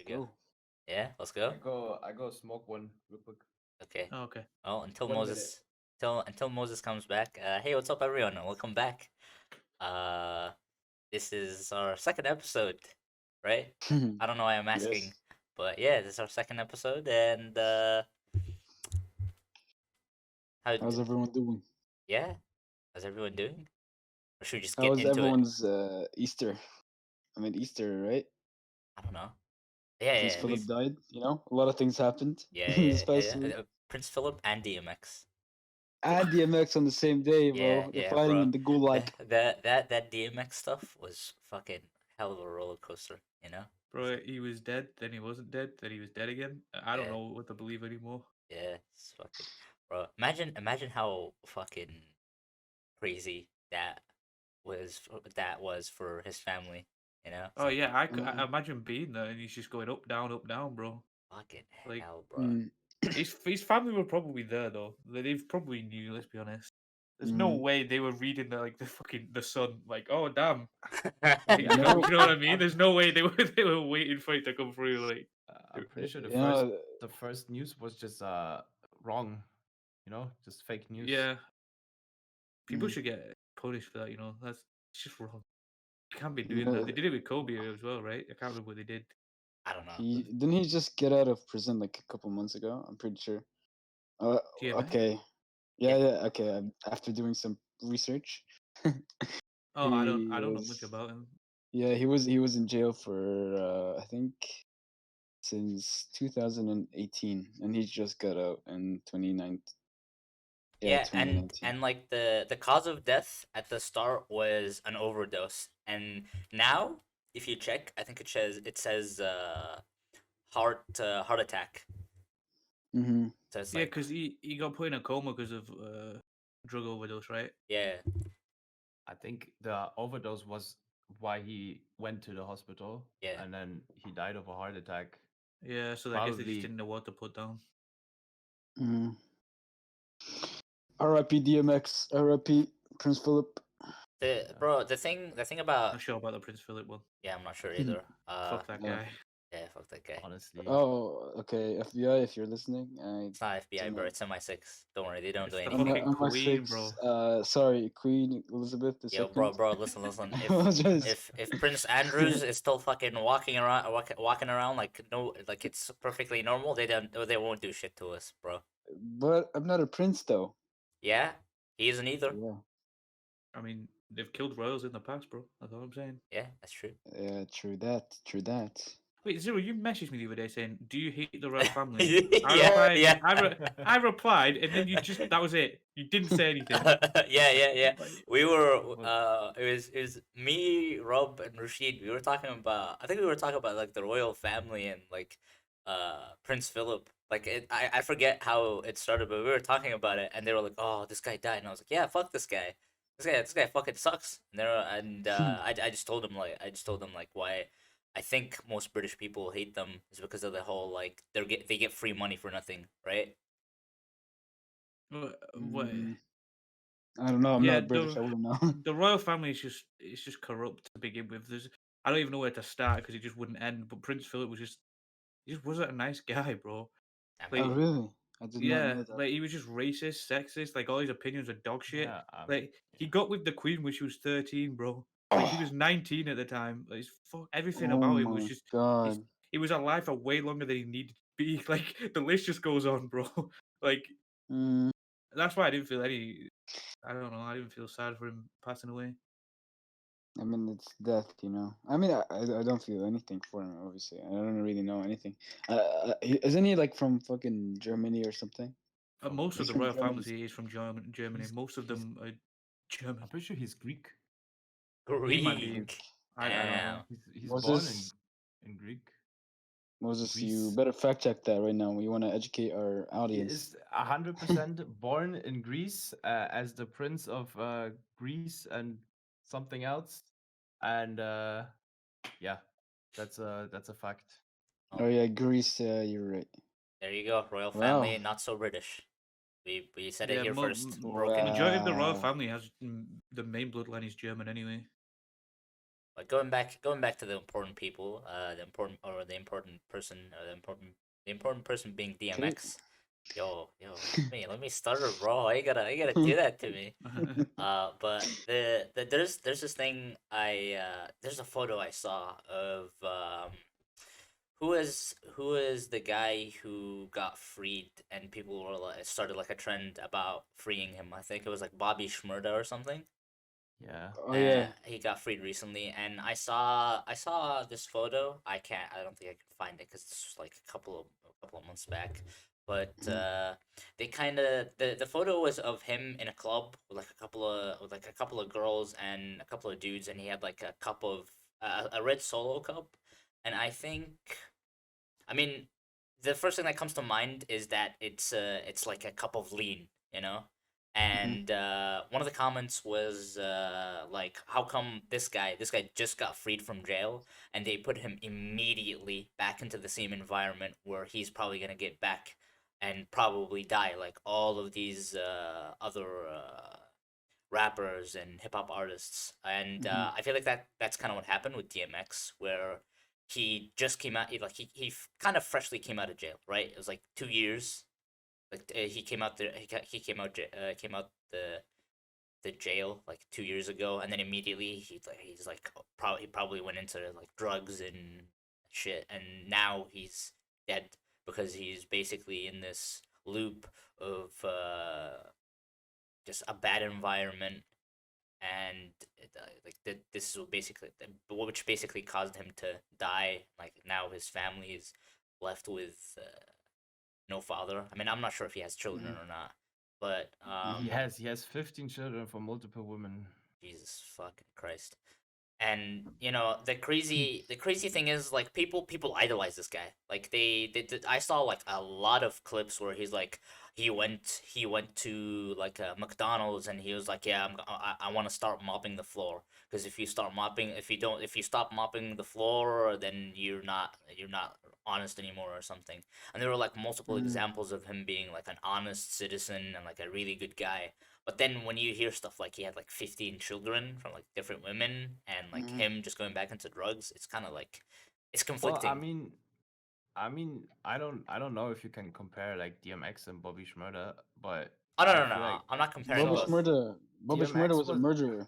we go. Go. Yeah, let's go. I go smoke one real quick. Okay. Oh, okay. Well, until 1 minute. Moses, until Moses comes back. Hey, what's up, everyone? Welcome back. Uh, this is our second episode, right? I don't know why I'm asking, Yes. but yeah, this is our second episode, and how? How's everyone doing? Yeah, how's everyone doing? Or should we just How get was into it? everyone's Easter? I mean Easter, right? I don't know. Yeah, Prince yeah, Philip we've died. You know, a lot of things happened yeah, this yeah, past yeah, week. yeah. Prince Philip and DMX. And DMX on the same day, Yeah, bro. They're yeah, fighting bro. in the gulag. That DMX stuff was fucking hell of a roller coaster, you know? Bro, he was dead, then he wasn't dead, then he was dead again. I don't Yeah, know what to believe anymore. yeah, it's fucking bro. Imagine how fucking crazy that was for his family, you know? It's Oh like yeah, I Mm, imagine being there and he's just going up, down, bro. fucking Like hell, bro. mm, his family were probably there though. They've probably knew. Let's be honest. There's no mm. way they were reading the Sun. Like, oh damn. I Like, mean, you know, No, you know what I I'm, mean? I'm, There's no way they were waiting for it to come through. Like, I'm pretty sure you know, the first news was just wrong. You know, just fake news. yeah, people mm, should get punished for that. You know, that's it's just wrong. You can't be you doing that. know, They did it with Kobe as well, right? I can't remember what they did. I don't know. he didn't he just get out of prison like a couple months ago? I'm pretty sure. Uh, TMA? okay. Yeah, Yeah. Okay. After doing some research, Oh, he I don't know much was. about him. Yeah, he was in jail for I think since 2018, and he just got out in 2019. Yeah, yeah, 2019. and like the cause of death at the start was an overdose, and now if you check, I think it says heart attack. Mm-hmm. So it's Yeah, like because he got put in a coma because of drug overdose, right? yeah, I think the overdose was why he went to the hospital, yeah. and then he died of a heart attack. Yeah, so I guess they just Probably. didn't know what to put down. Mm-hmm. R.I.P. DMX. R.I.P. Prince Philip. The thing about Not sure about the Prince Philip one. yeah, I'm not sure either. Fuck that Yeah. guy. Yeah, fuck that guy. Honestly. Oh, okay. FBI, if you're listening, It's not FBI, don't bro. know. It's MI6. Don't worry, they don't do It's the anything. fucking On my queen, six. bro. Sorry, Queen Elizabeth Yo, II. bro, listen. Just, If Prince Andrews is still fucking walking around like no, like it's perfectly normal, they won't do shit to us, bro. but I'm not a prince though. Yeah, he isn't either. Yeah, I mean, they've killed royals in the past, bro. That's all I'm saying. Yeah, that's true. yeah. True that. True that. Wait, Zero, you messaged me the other day saying, "Do you hate the royal family?" I Yeah, replied. yeah. I replied, and then you just that was it. You didn't say anything. Yeah. Like, We were Well- it was me, Rob, and Rashid. We were talking about I think we were talking about like the royal family and like Prince Philip. Like I forget how it started, but we were talking about it, and they were like, "Oh, this guy died," and I was like, "Yeah, fuck this guy. This guy fucking sucks." And I just told him like why I think most British people hate them is because of the whole like they get free money for nothing, right? what? Mm, I don't know. I'm Yeah, not British. I wouldn't know. the royal family is just corrupt to begin with. I don't even know where to start because it just wouldn't end. But Prince Philip he just wasn't a nice guy, bro. I Oh, mean, Like, really? I did not yeah, know that. like he was just racist, sexist. Like all his opinions are dog shit. Yeah. Like he Yeah. got with the queen when she was 13, bro. Like she was 19 at the time. Like everything Oh about him was my just. He's, god. he was alive for way longer than he needed to be. Like the list just goes on, bro. Like Mm, that's why I didn't feel any. I don't know. I didn't feel sad for him passing away. I mean, it's death, you know. I mean, I don't feel anything for him, obviously. I don't really know anything. Isn't he like from fucking Germany or something? From Most of He's the from royal Germany. family is from Germany. he's Most of he's them are German. I'm pretty sure he's Greek. He might be. Greek. I don't know. Damn. He's born Moses, in Greek. Moses, you Greece. better fact check that right now. We want to educate our He audience. is 100% born in Greece as the prince of Greece and something else, and yeah, that's a fact. Oh yeah, Greece. You're right. There you go. Royal Wow. family, not so British. We said it Yeah, here first. Broken. majority of the royal Wow. family has the main bloodline is German anyway. like going back to the important people, the important person, or the important person being Okay. DMX. Yo, let me stutter, bro. You gotta do that to me. But there's this thing there's a photo I saw of who is the guy who got freed and people were like started like a trend about freeing him. I think it was like Bobby Shmurda or something. Yeah. Oh yeah. He got freed recently, and I saw this photo. I don't think I can find it because it's like a couple of months back. But Mhm. they kind of the photo was of him in a club with like a couple of girls and a couple of dudes, and he had like a cup of a red solo cup, and I mean, the first thing that comes to mind is that it's like a cup of lean, you know. Mhm. And one of the comments was like, "How come this guy just got freed from jail, and they put him immediately back into the same environment where he's probably gonna get back and probably die like all of these other rappers and hip hop artists." And Mhm. I feel like that's kind of what happened with DMX, where he just came out, kind of freshly came out of jail, right? It was like 2 years. Like he came out there, came out the jail like 2 years ago, and then immediately he's like probably he probably went into like drugs and shit, and now he's dead because he's basically in this loop of just a bad environment, and this is which basically caused him to die. Like now his family is left with no father. I mean, I'm not sure if he has children Mhm. or not, but Mhm. He has 15 children from multiple women. Jesus fucking Christ. And you know Mhm. the crazy thing is like people idolize this guy. Like I saw like a lot of clips where he's like he went to like a McDonald's and he was like, yeah, I want to start mopping the floor, because if you stop mopping the floor, then you're not honest anymore or something. And there were like multiple Mhm. examples of him being like an honest citizen and like a really good guy. But then when you hear stuff like he had like 15 children from like different women, and like Mhm. him just going back into drugs, it's kind of like it's Well, conflicting. I don't know if you can compare like DMX and Bobby Shmurda, but Oh no I no feel no! like I'm not comparing Bubba so both. Shmurda. Bubba Shmurda DMX was a was murderer.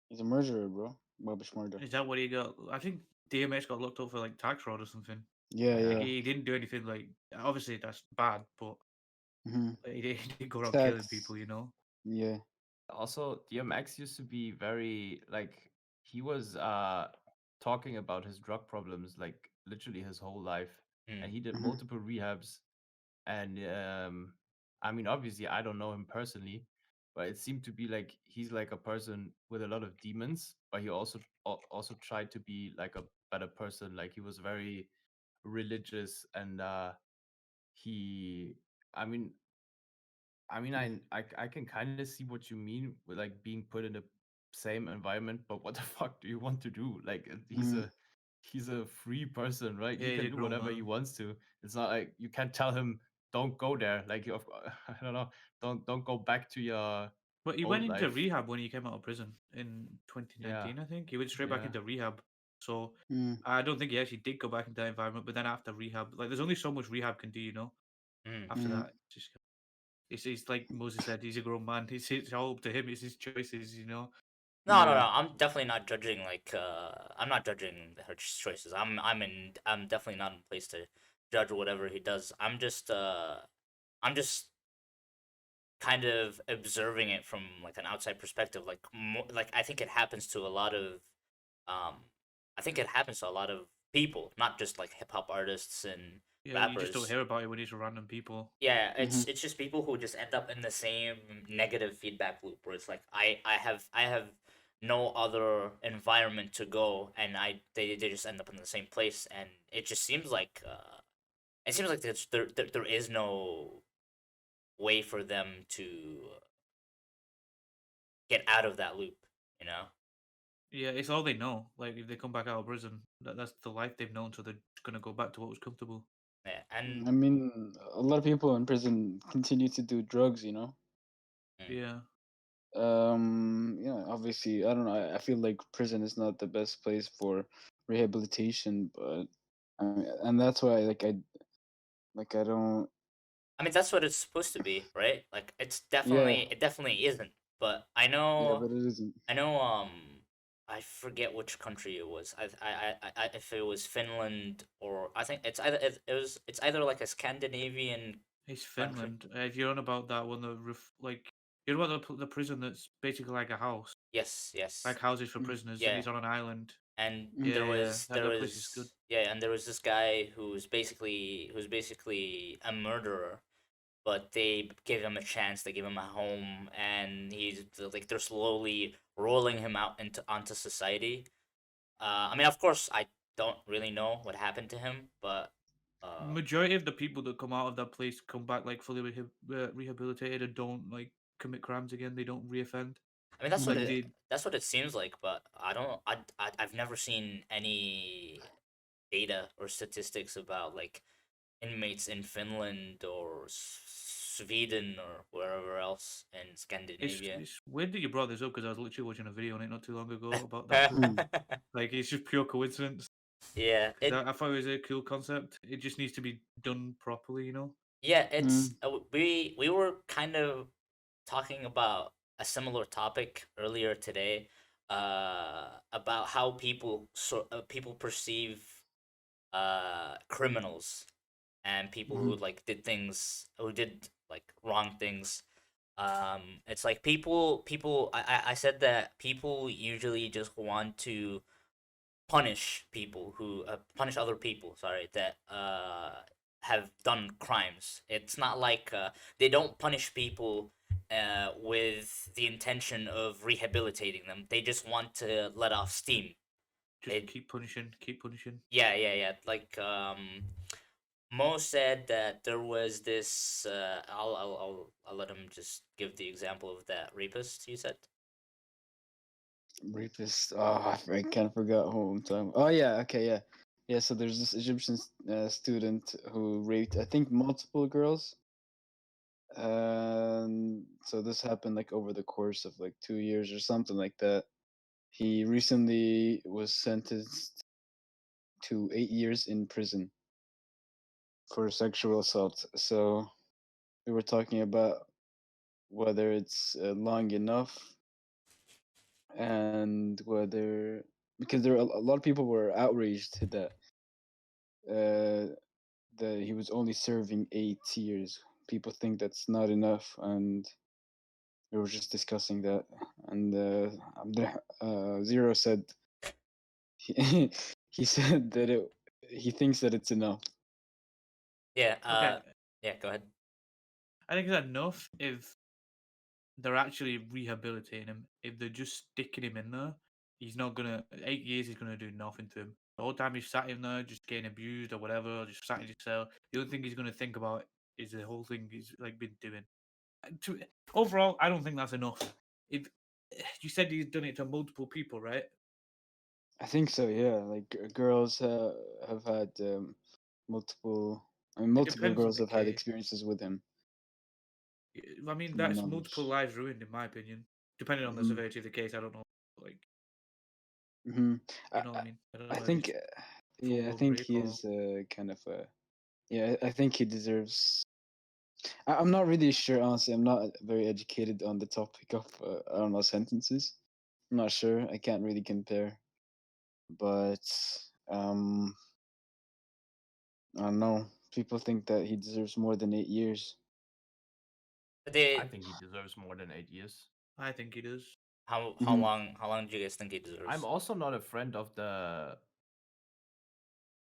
He's a murderer, bro. Bubba Shmurda. Is that what he got? I think DMX got locked up for like tax fraud or something. Yeah, yeah. Like yeah. he didn't do anything like obviously that's bad, but Mhm. he didn't go around killing Tax. people, you know. Yeah. Also, DMX used to be very like he was talking about his drug problems like literally his whole life, and Mm. he did Mhm. multiple rehabs. And I mean, obviously, I don't know him personally, but it seemed to be like he's like a person with a lot of demons, but he also tried to be like a better person. Like he was very religious, and he, I mean, I can kind of see what you mean with like being put in the same environment, but what the fuck do you want to do? Like Mhm. he's a free person, right? Yeah, He he's can a do grown whatever he man. wants to. It's not like you can't tell him don't go there. Like I don't know, don't go back to your But he went old into life. rehab when he came out of prison in Yeah, 2019, I think. He went straight back yeah. into rehab. So Mhm. I don't think he actually did go back into that environment. But then after rehab, like there's only so much rehab can do, you know. Mm. After Mhm. that, it's like Moses said, he's a grown man. It's all up to him. It's his choices, you know. Yeah. I'm definitely not judging I'm not judging her choices. I'm definitely not in place to judge whatever he does. I'm just kind of observing it from like an outside perspective. Like I think it happens to a lot of um I think it happens to a lot of people, not just like hip hop artists and Yeah, you just don't rappers. hear about it when it's random people. Yeah, Mhm. it's just people who just end up in the same negative feedback loop where it's like I have no other environment to go, and they just end up in the same place, and it just seems like there is no way for them to get out of that loop, you know? Yeah, it's all they know. Like if they come back out of prison, that's the life they've known, so they're just gonna go back to what was comfortable. Yeah, and I mean, a lot of people in prison continue to do drugs, you know? mm, Yeah. Obviously, I don't know. I feel like prison is not the best place for rehabilitation, but and that's why I don't. I mean, that's what it's supposed to be, right? Like, Yeah, it definitely isn't. But yeah, but it isn't. I know, I forget which country it was. If it was Finland or I think it's either like a Scandinavian It's country. Finland. If you're on about that one, like you're about the prison that's basically like a house, Yes, like yes, houses for Mm, prisoners, and yeah. he's on an island. And mm, Yeah, yeah, that place is good. there was this guy who's basically a murderer, but they gave him a chance. They gave him a home, and he's like they're slowly rolling him out into onto society. I mean, of course, I don't really know what happened to him, but Majority of the people that come out of that place come back like fully rehabilitated and don't like commit crimes again. They don't reoffend. I mean Like they, that's what it seems like. But I don't I've never seen any data or statistics about like inmates in Finland or Sweden or wherever else in Scandinavia. it's weird that you brought this up because I was literally watching a video on it not too long ago about that place. mm, Like it's just pure coincidence. Yeah, Because I thought it was a cool concept. It just needs to be done properly, you know. it's mm, we were kind of talking about a similar topic earlier today, about how people perceive criminals and people mm, who like did things who did like wrong things. It's like I said that people usually just want to punish other people, sorry, that have done crimes. It's not like they don't punish people with the intention of rehabilitating them. They just want to let off steam. Just They keep punishing, keep punishing. Yeah. Like Mo said that there was this. I'll let him just give the example of that rapist. You said. rapist. Oh, I kind of forgot who I'm talking. Oh yeah, okay, yeah, yeah. So there's this Egyptian student who raped, I think, multiple girls. So this happened like over the course of like 2 years or something like that. He recently was sentenced to 8 years in prison for sexual assault. So we were talking about whether it's long enough, and whether, because there are a lot of people were outraged uh, that he was only serving 8 years. People think that's not enough, and we were just discussing that. And Zero said he, he said that he thinks that it's enough. Yeah. Okay, Yeah. Go ahead. I think it's enough if they're actually rehabilitating him. If they're just sticking him in there, he's not gonna 8 years. He's gonna do nothing to him. The whole time he's sat in there, just getting abused or whatever, just sat in his cell. The only thing he's gonna think about is the whole thing he's like been doing. To, overall, I don't think that's enough. If you said he's done it to multiple people, right? I think so. Yeah, like girls have had multiple. I mean, It multiple depends on girls the have had case. experiences with him, I mean, from my that's multiple knowledge. lives ruined, in my opinion. Depending on the Hmm. severity of the case, I don't know. Like, Hmm. you I, know what I mean? I don't I know if think, it's full yeah, I blown think rape he or. is kind of a. Yeah, I think he deserves. I'm not really sure, honestly. I'm not very educated on the topic of I don't know, sentences. I'm not sure. I can't really compare, but um, I don't know. People think that he deserves more than 8 years. But I they think he deserves more than 8 years. I think he does. Hmm. how long do you guys think he I'm deserves? also not a friend of the.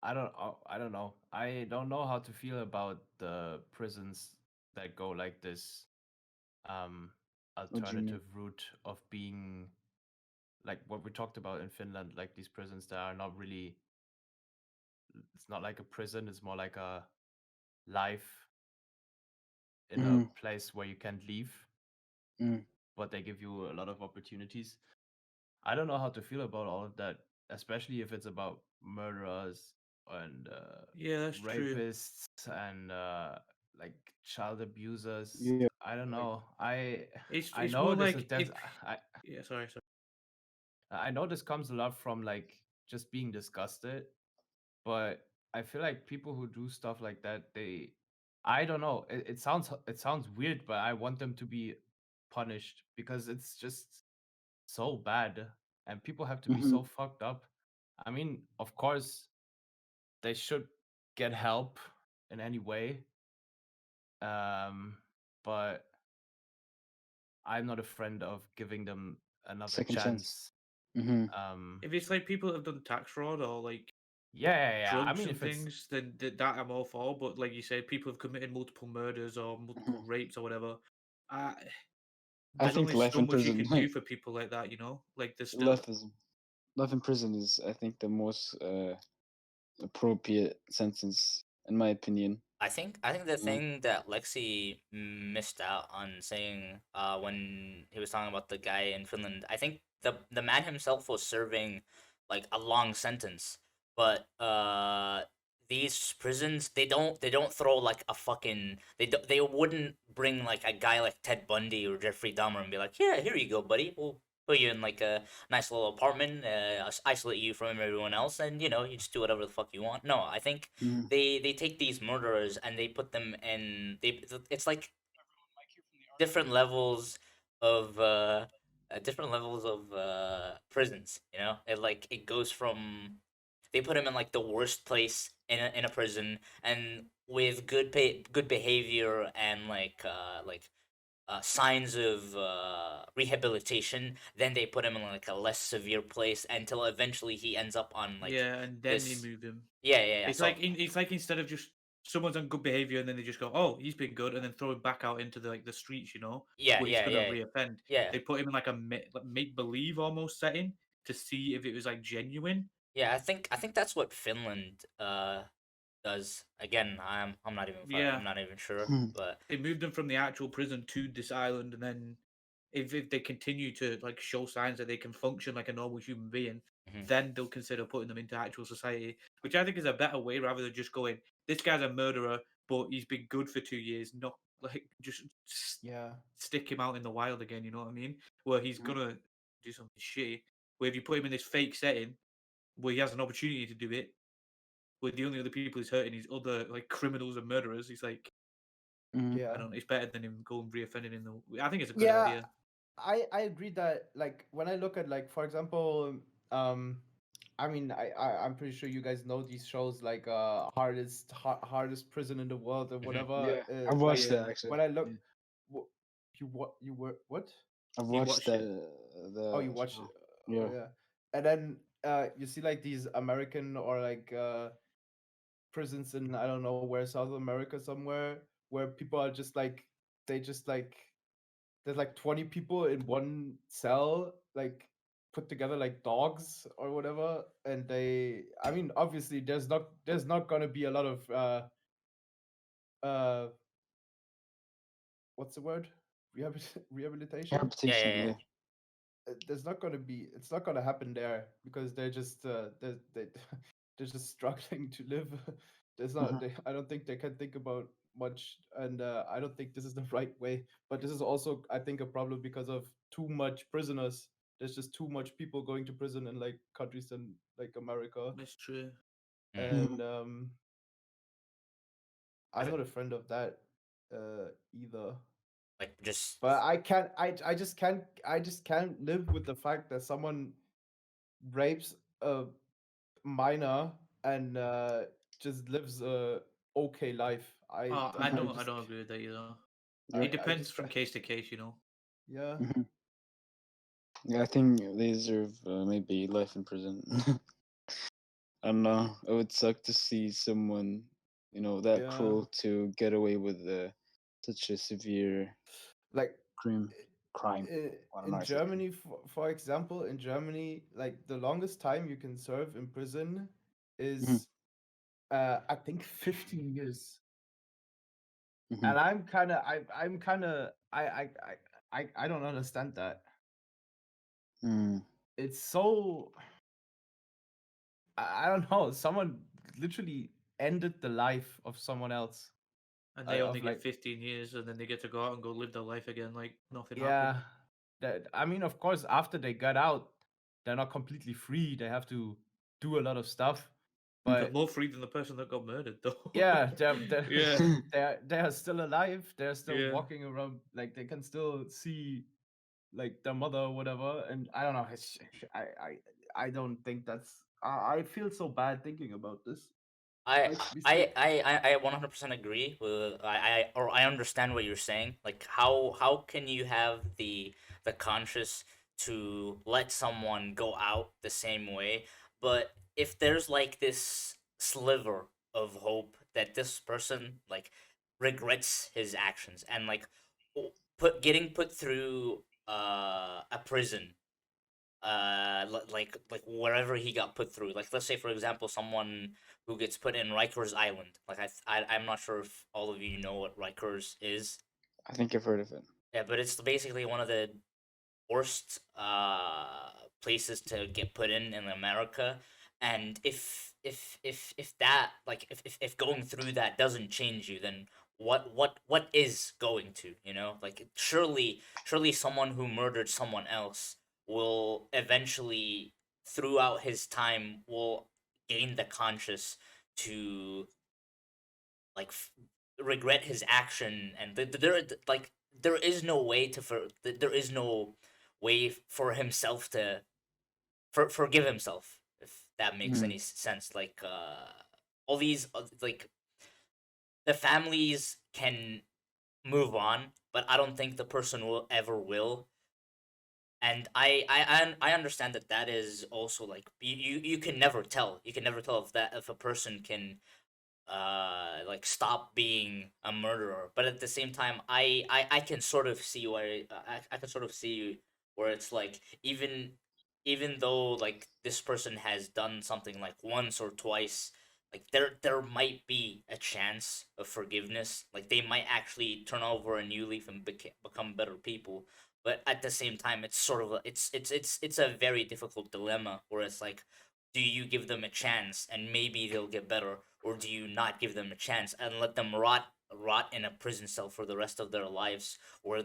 I don't know. I don't know how to feel about the prisons that go like this What do you mean? alternative route of being like what we talked about in Finland, like these prisons that are not really. It's not like a prison. It's more like a life in a Hmm. place where you can't leave, Mm. but they give you a lot of opportunities. I don't know how to feel about all of that, especially if it's about murderers and Yeah, that's true. rapists and like child abusers. Yeah. I don't Like, know. I it's know more this is like there's if yeah, sorry. I know this comes a lot from like just being disgusted, but I feel like people who do stuff like that, they I don't know. It sounds weird, but I want them to be punished because it's just so bad and people have to be Hmm. so fucked up. I mean, of course, they should get help in any way. Um, but I'm not a friend of giving them another Second chance. chance. Hmm. Um, If it's like people that have done tax fraud or like yeah. I drugs mean, and if it's things, then that I'm all for. But like you said, people have committed multiple murders or multiple Hmm. rapes or whatever. Uh, I there's think only life so in much you prison, can do for people like that, you know. Like there's still life is life in prison is, I think, the most appropriate sentence, in my opinion. I think the Uh, thing that Lexi missed out on saying when he was talking about the guy in Finland, I think the man himself was serving like a long sentence, but these prisons they don't throw like a fucking they wouldn't bring like a guy like Ted Bundy or Jeffrey Dahmer and be like, yeah, here you go, buddy, we'll put you in like a nice little apartment, isolate you from everyone else, and you just do whatever the fuck you want. No, I think mm, they take these murderers and they put them in it's like different levels of prisons, it goes from they put him in like the worst place in a prison, and with good behavior and signs of rehabilitation, then they put him in like a less severe place until eventually he ends up on like yeah, and then they this. move him. Yeah, It's so like it's like instead of just someone's on good behavior and then they just go, oh, he's been good, and then throw him back out into the streets, you know, yeah, where he's yeah, gonna yeah, reoffend. yeah. They put him in like a make believe almost setting to see if it was like genuine. Yeah, I think that's what Finland does. Again, I'm Yeah, not even sure, mm, but they moved him from the actual prison to this island, and then if they continue to like show signs that they can function like a normal human being, mhm. then they'll consider putting them into actual society, which I think is a better way rather than just going, this guy's a murderer, but he's been good for 2 years, not like just yeah, stick him out in the wild again. You know what I mean? Where he's mm, gonna do something shitty. Where if you put him in this fake setting where he has an opportunity to do it, where the only other people he's hurting is other like criminals and murderers, he's like, mm, I yeah. don't know. It's better than him going reoffending in the. I think it's a good Yeah, idea. I agree that like when I look at like for example, um, I mean I'm pretty sure you guys know these shows like hardest prison in the world or Mhm. whatever. yeah, I've Like watched Yeah, that actually. when I look, Yeah. you were what? I've you watched watched that it. Oh, the you watched it. show. Oh Yeah. yeah. And then you see like these American or like prisons in I don't know where South America somewhere where people are just like they just like there's like 20 people in one cell like put together like dogs or whatever and they I mean obviously there's not going to be a lot of uh what's the word rehabilitation. Yeah, Rehabilitation. yeah, Yeah. There's not going to be it's not going to happen there because they're just they're just struggling to live. Hmm. I don't think they can think about much and I don't think this is the right way, but this is also I think a problem because of too much prisoners. There's just too much people going to prison in like countries in like America. That's true. yeah. Hmm. And I I'm think not a friend of that either. like just But I can't I just can't live with the fact that someone rapes a minor and just lives a okay life. Oh, I I Hmm. don't. I just don't agree with that either. Yeah. It I depends just from case to case, you know. yeah. Hmm. Yeah, I think they deserve maybe life in prison. I don't know. It would suck to see someone, that Yeah. cruel to get away with such a severe Like crime. Crime. I don't know. in I said crime. Germany for example, in Germany like the longest time you can serve in prison Hmm. is I think 15 years. Hmm. And I'm kind of I don't understand that. Mm. It's so I don't know. Someone literally ended the life of someone else. And they only of get like 15 years, and then they get to go out and go live their life again like nothing yeah, happened. that I mean, of course, after they got out, they're not completely free. They have to do a lot of stuff, They're but more free than the person that got murdered, though. yeah, they're Yeah, they're still alive. They're still yeah. walking around. Like they can still see like their mother or whatever. And I don't know. I don't think that's. I feel so bad thinking about this. I Makes me I sick. I I 100% agree with I understand what you're saying. Like how can you have the conscience to let someone go out the same way, but if there's like this sliver of hope that this person like regrets his actions and like getting put through a prison like wherever he got put through. Like let's say for example, someone who gets put in Rikers Island. Like I'm not sure if all of you know what Rikers is. I think I've heard of it. Yeah, but it's basically one of the worst places to get put in America. And if that like if going through that doesn't change you, then what is going to, you know, like surely someone who murdered someone else will eventually throughout his time will gain the conscious to like regret his action. And there like there is no way to there is no way for himself to forgive himself, if that makes Mm, any sense. Like all these like the families can move on, but I don't think the person will ever will. And I understand that that is also like you can never tell, you can never tell if that if a person can like stop being a murderer. But at the same time I can sort of see where I can sort of see where it's like even though like this person has done something like once or twice, like there might be a chance of forgiveness, like they might actually turn over a new leaf and become better people. But at the same time it's sort of it's a very difficult dilemma where it's like, do you give them a chance and maybe they'll get better, or do you not give them a chance and let them rot in a prison cell for the rest of their lives, where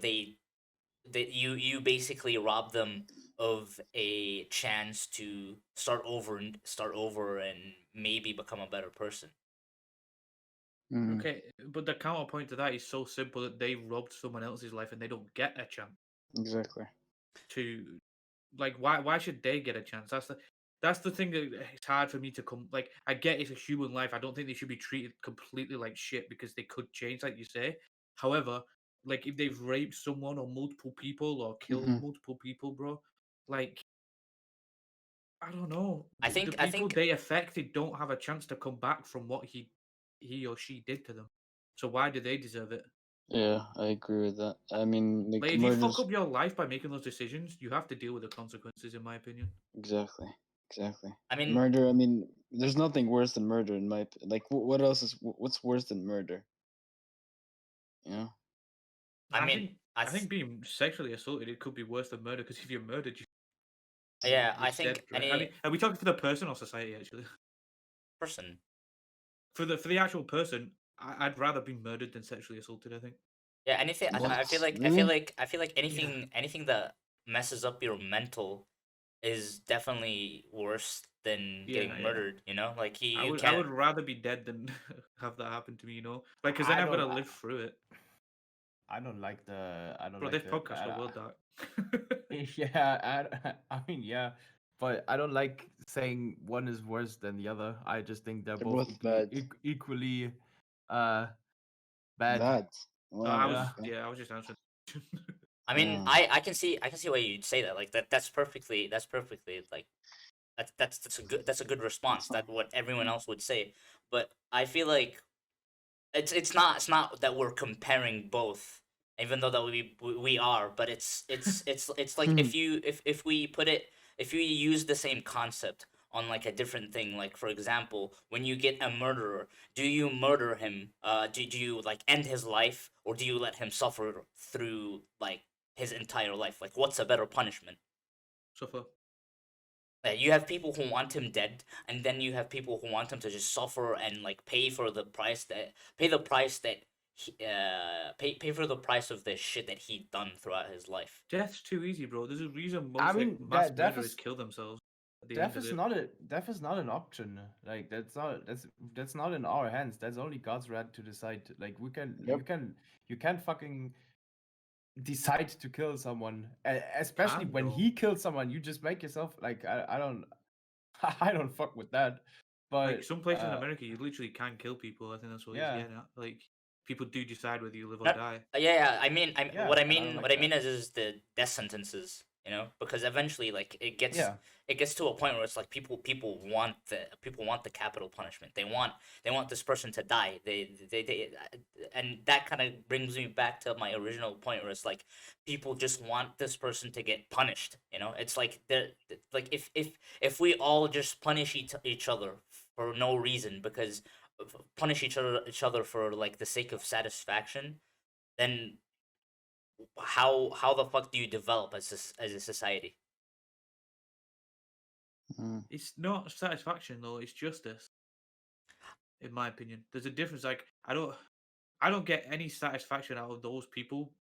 you basically rob them of a chance to start over and maybe become a better person. mm, Okay, but the counterpoint to that is so simple that they robbed someone else's life and they don't get a chance exactly. to, like, why should they get a chance? That's the thing that it's hard for me to come. Like, I get it's a human life. I don't think they should be treated completely like shit because they could change, like you say. However, like if they've raped someone or multiple people or killed Hmm. multiple people, bro, like I don't know. I The think I people think they affected don't have a chance to come back from what he or she did to them. So why do they deserve it? Yeah, I agree with that. I mean, Like like if you fuck murders. up your life by making those decisions, you have to deal with the consequences, in my opinion. Exactly, exactly. I mean Murder. I mean, there's nothing worse than murder in my like. What else is what's worse than murder? You know. I I mean think I think being sexually assaulted it could be worse than murder because if you're murdered, yeah, you're I dead, think right? I mean, any are we talking for the person or society actually? person. For the actual person, I'd rather be murdered than sexually assaulted. I think. Yeah, anything. What? I feel Really? like Yeah. anything that messes up your mental is definitely worse than Yeah, getting yeah. murdered. You know, like you I can't. would rather be dead than have that happen to me. Like because then I I've got don't. to live through it. I don't like the. I don't Bro, like this the. podcast got well dark. Yeah, I mean, yeah, but I don't like saying one is worse than the other. I just think they're They're both both bad. equally uh bad. Bad. I Wow. was Yeah, Okay. I was just answering. I mean, Yeah. I can see why you'd say that. Like that's perfectly like that's a good response. That's what everyone else would say. But I feel like it's not that we're comparing both, even though that we are. But it's like Hmm. if we put it, if you use the same concept on like a different thing, like for example, when you get a murderer, do you murder him, do you like end his life, or do you let him suffer through like his entire life? Like what's a better punishment? Suffer. You have people who want him dead, and then you have people who want him to just suffer and like pay the price that pay for the price of the shit that he done throughout his life. Death's too easy, bro. There's a reason I most mean, mass death murderers is kill themselves at the death end of is it. not a death is not an option. Like that's not in our hands. That's only God's right to decide. Like Yep. you can't fucking decide to kill someone, especially Can when though. he kills someone. You just make yourself like I don't I don't fuck with that. Like But some places in America, you literally can kill people. I think that's what he's yeah, getting at. Like people do decide whether you live or No, die. yeah. I mean, yeah, and I don't what like I mean that. is the death sentences. You know, because eventually, like, Yeah, it gets to a point where it's like people want the capital punishment. They want this person to die. And that kind of brings me back to my original point where it's like people just want this person to get punished. You know, it's like like if we all just punish each other for no reason because punish each other for like the sake of satisfaction, then how the fuck do you develop as a society? Mm. It's not satisfaction though. It's justice, in my opinion. There's a difference. Like I don't get any satisfaction out of those people.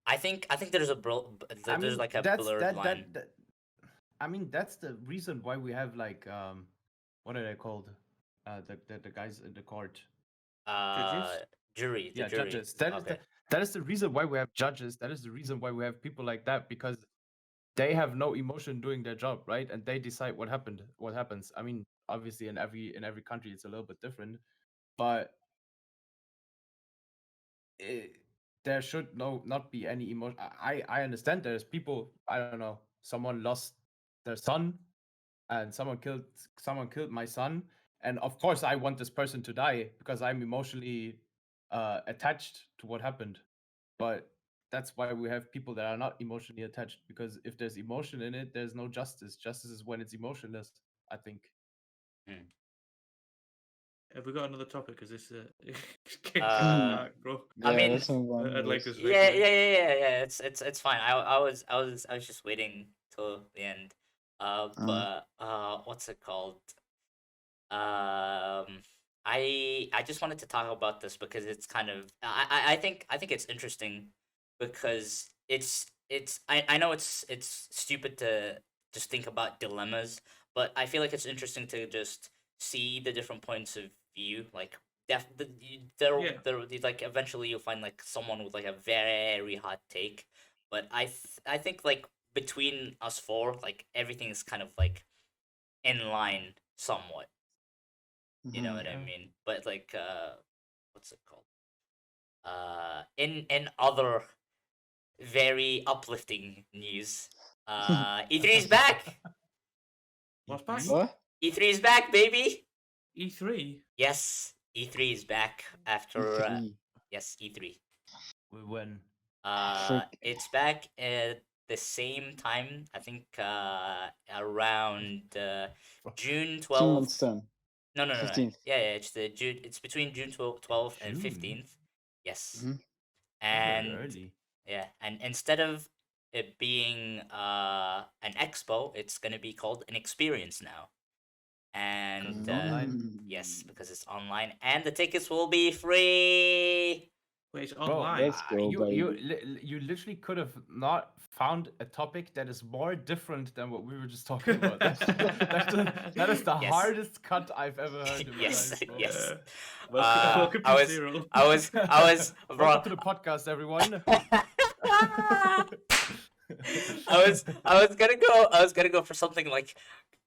I think there's I there's mean like a blurred line. that I mean that's the reason why we have like what are they called? The guys in the court. Uh, Judges. jury, the Yeah, jury. judges. That is Okay. that is the reason why we have judges. That is the reason why we have people like that, because they have no emotion doing their job, right? And they decide what happens. I mean, obviously in every country it's a little bit different, but it, there should not be any emotion. I understand there's people, I don't know, someone lost their son and someone killed my son, and of course I want this person to die because I'm emotionally attached to what happened. But that's why we have people that are not emotionally attached, because if there's emotion in it, there's no justice. Justice is when it's emotionless, I think. Hmm. Have we got another topic? Because this it's getting kind of Uh, dark, bro. I Yeah, mean, let's move on. I'd like to Yes. yeah, segue. It's fine. I was just waiting till the end. But what's it called? Um, I just wanted to talk about this because it's kind of I think it's interesting because I know it's stupid to just think about dilemmas, but I feel like it's interesting to just see the different points of view. Like Yeah. there like eventually you'll find like someone with like a very hot take, but I think like between us four, like everything is kind of like in line somewhat. You know Mhm. what I Yeah. mean? But like what's it called? In other very uplifting news, E3 is back. What's back? E3? What? E3 is back, baby. E3. Yes, E3 is back after E3. yes, E3. When? Frick. It's back at the same time. I think around June 2 months 12th. time. No. 15th. Yeah, it's the June. It's between June 12th and June? 15th. Yes, Mhm. That's very and early. yeah, and instead of it being an expo, it's gonna be called an experience now. Because And it's online. yes, Mm. because it's online, and the tickets will be free. Wait, it's Bro, online. Let's go, baby. you literally could have not found a topic that is more different than what we were just talking about. That is the Yes. hardest cut I've ever heard in my Yes, life, bro. yes. Welcome I to was, Zero. I was, bro. Welcome to the podcast, everyone. I was gonna go for something like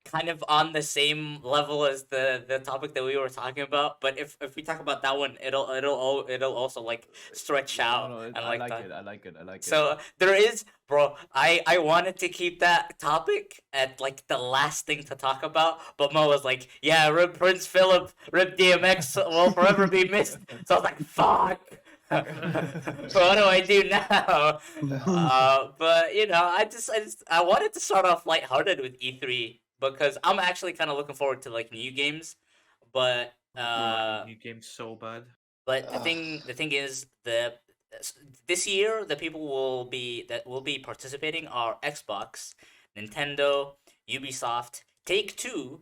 kind of on the same level as the topic that we were talking about, but if we talk about that one, it'll also like stretch No, out and I like like that. it. I like it. I like it. So there is, bro. I wanted to keep that topic at like the last thing to talk about, but Mo was like, "Yeah, Rip Prince Philip, Rip DMX will forever be missed." So I was like, "Fuck." So what do I do now? But you know, I wanted to start off lighthearted with E3 because I'm actually kind of looking forward to like new games, but Oh, bro, I need new games so bad. but Ugh. the thing is this year the people will be participating are Xbox, Nintendo, Ubisoft, Take Two,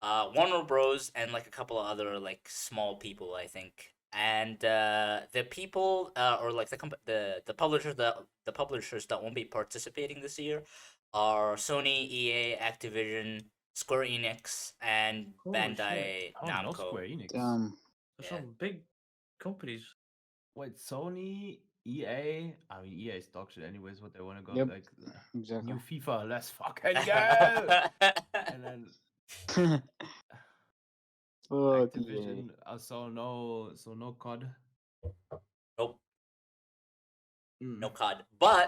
Warner Bros, and like a couple of other like small people I think. and the people or like the publishers that won't be participating this year are Sony, EA, Activision, Square Enix, and Holy shit. Bandai Oh, no Namco. Square Enix. There's Yeah. some big companies. Wait, Sony, EA. I mean, EA is dog shit anyways. What they want to go Yep. like Exactly. new FIFA. Let's fucking go. And then Fuck yeah. Activision. So no COD. Nope, Mm. no COD. But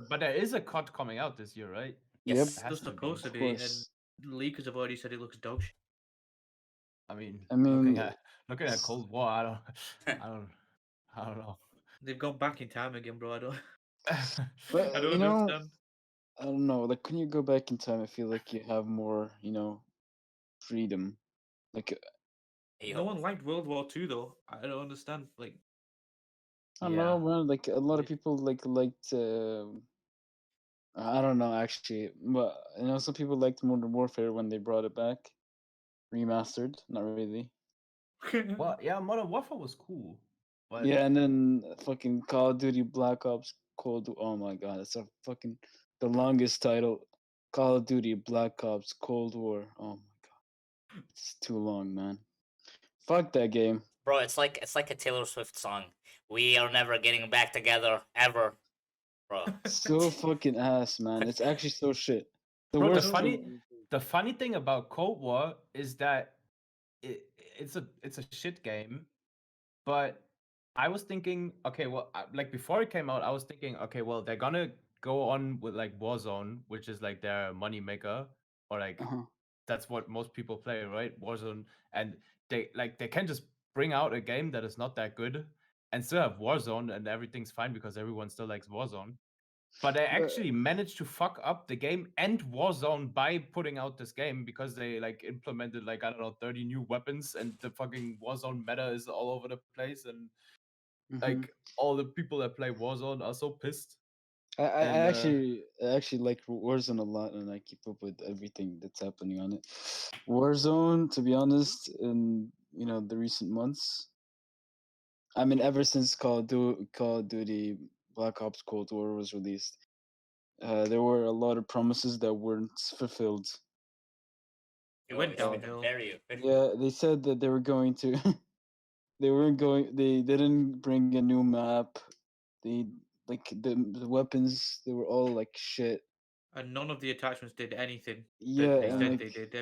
But there is a COD coming out this year, right? Yep. yes, It has Just to be. supposed to Of be, and course. leakers have already said it looks dog shit. I mean, I mean, looking at Cold War, I don't know. They've gone back in time again, bro. I don't. but I don't understand. I don't know. Like when you go back in time, I feel like you have more, freedom. Like No one liked World War II though. I don't understand. Like, I don't know, Yeah. man. Like a lot of Yeah. people liked. I don't know actually, but some people liked Modern Warfare when they brought it back, remastered. Not really. Well, yeah, Modern Warfare was cool, but Yeah, and then fucking Call of Duty Black Ops Cold. Oh my god, it's a fucking the longest title. Call of Duty Black Ops Cold War. Oh my god, it's too long, man. Fuck that game. bro, it's like a Taylor Swift song. We are never getting back together ever, bro. So fucking ass, man. It's actually so shit. The bro, worst. the funny thing about Cold War is that it's a shit game, but I was thinking, okay, well, like before it came out, I was thinking, okay, well, they're gonna go on with like Warzone, which is like their money maker, or like Uh-huh. that's what most people play, right? Warzone, and they can just bring out a game that is not that good and still have Warzone, and everything's fine because everyone still likes Warzone. But they But actually managed to fuck up the game and Warzone by putting out this game because they like implemented like I don't know 30 new weapons and the fucking Warzone meta is all over the place and mhm. like all the people that play Warzone are so pissed. I And actually like Warzone a lot, and I keep up with everything that's happening on it. Warzone, to be honest, in the recent months, I mean, ever since Call of Duty Black Ops Cold War was released, there were a lot of promises that weren't fulfilled. it Yo, went it's been downhill. very official. Yeah, they said that they were going to. They weren't going. They didn't bring a new map. They like the weapons. They were all like shit. And none of the attachments did anything Yeah, that they and said like they did.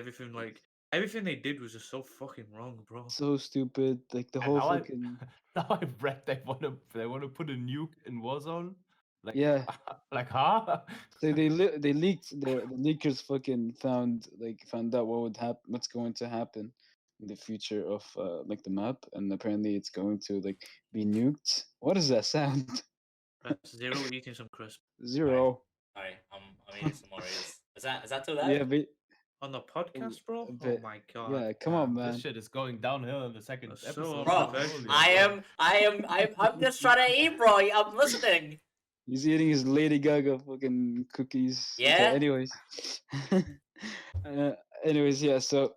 Everything they did was just so fucking wrong, bro. so stupid. Like the and whole now I fucking now I read they want to put a nuke in Warzone. Like yeah. like huh? So they leaked the leakers fucking found out what would happen, what's going to happen in the future of like the map, and apparently it's going to like be nuked. What does that sound? That's Zero eating some crisp Zero. Alright, I'm eating some Oreos. Is that too Yeah, loud? but on the podcast, bro. a Oh bit. my god. Yeah, come on, This man. shit is going downhill in the second That's so episode. Bro, unprofessional. I'm just trying to eat, bro. I'm listening. He's eating his Lady Gaga fucking cookies. Okay, Yeah? anyways. uh, yeah. So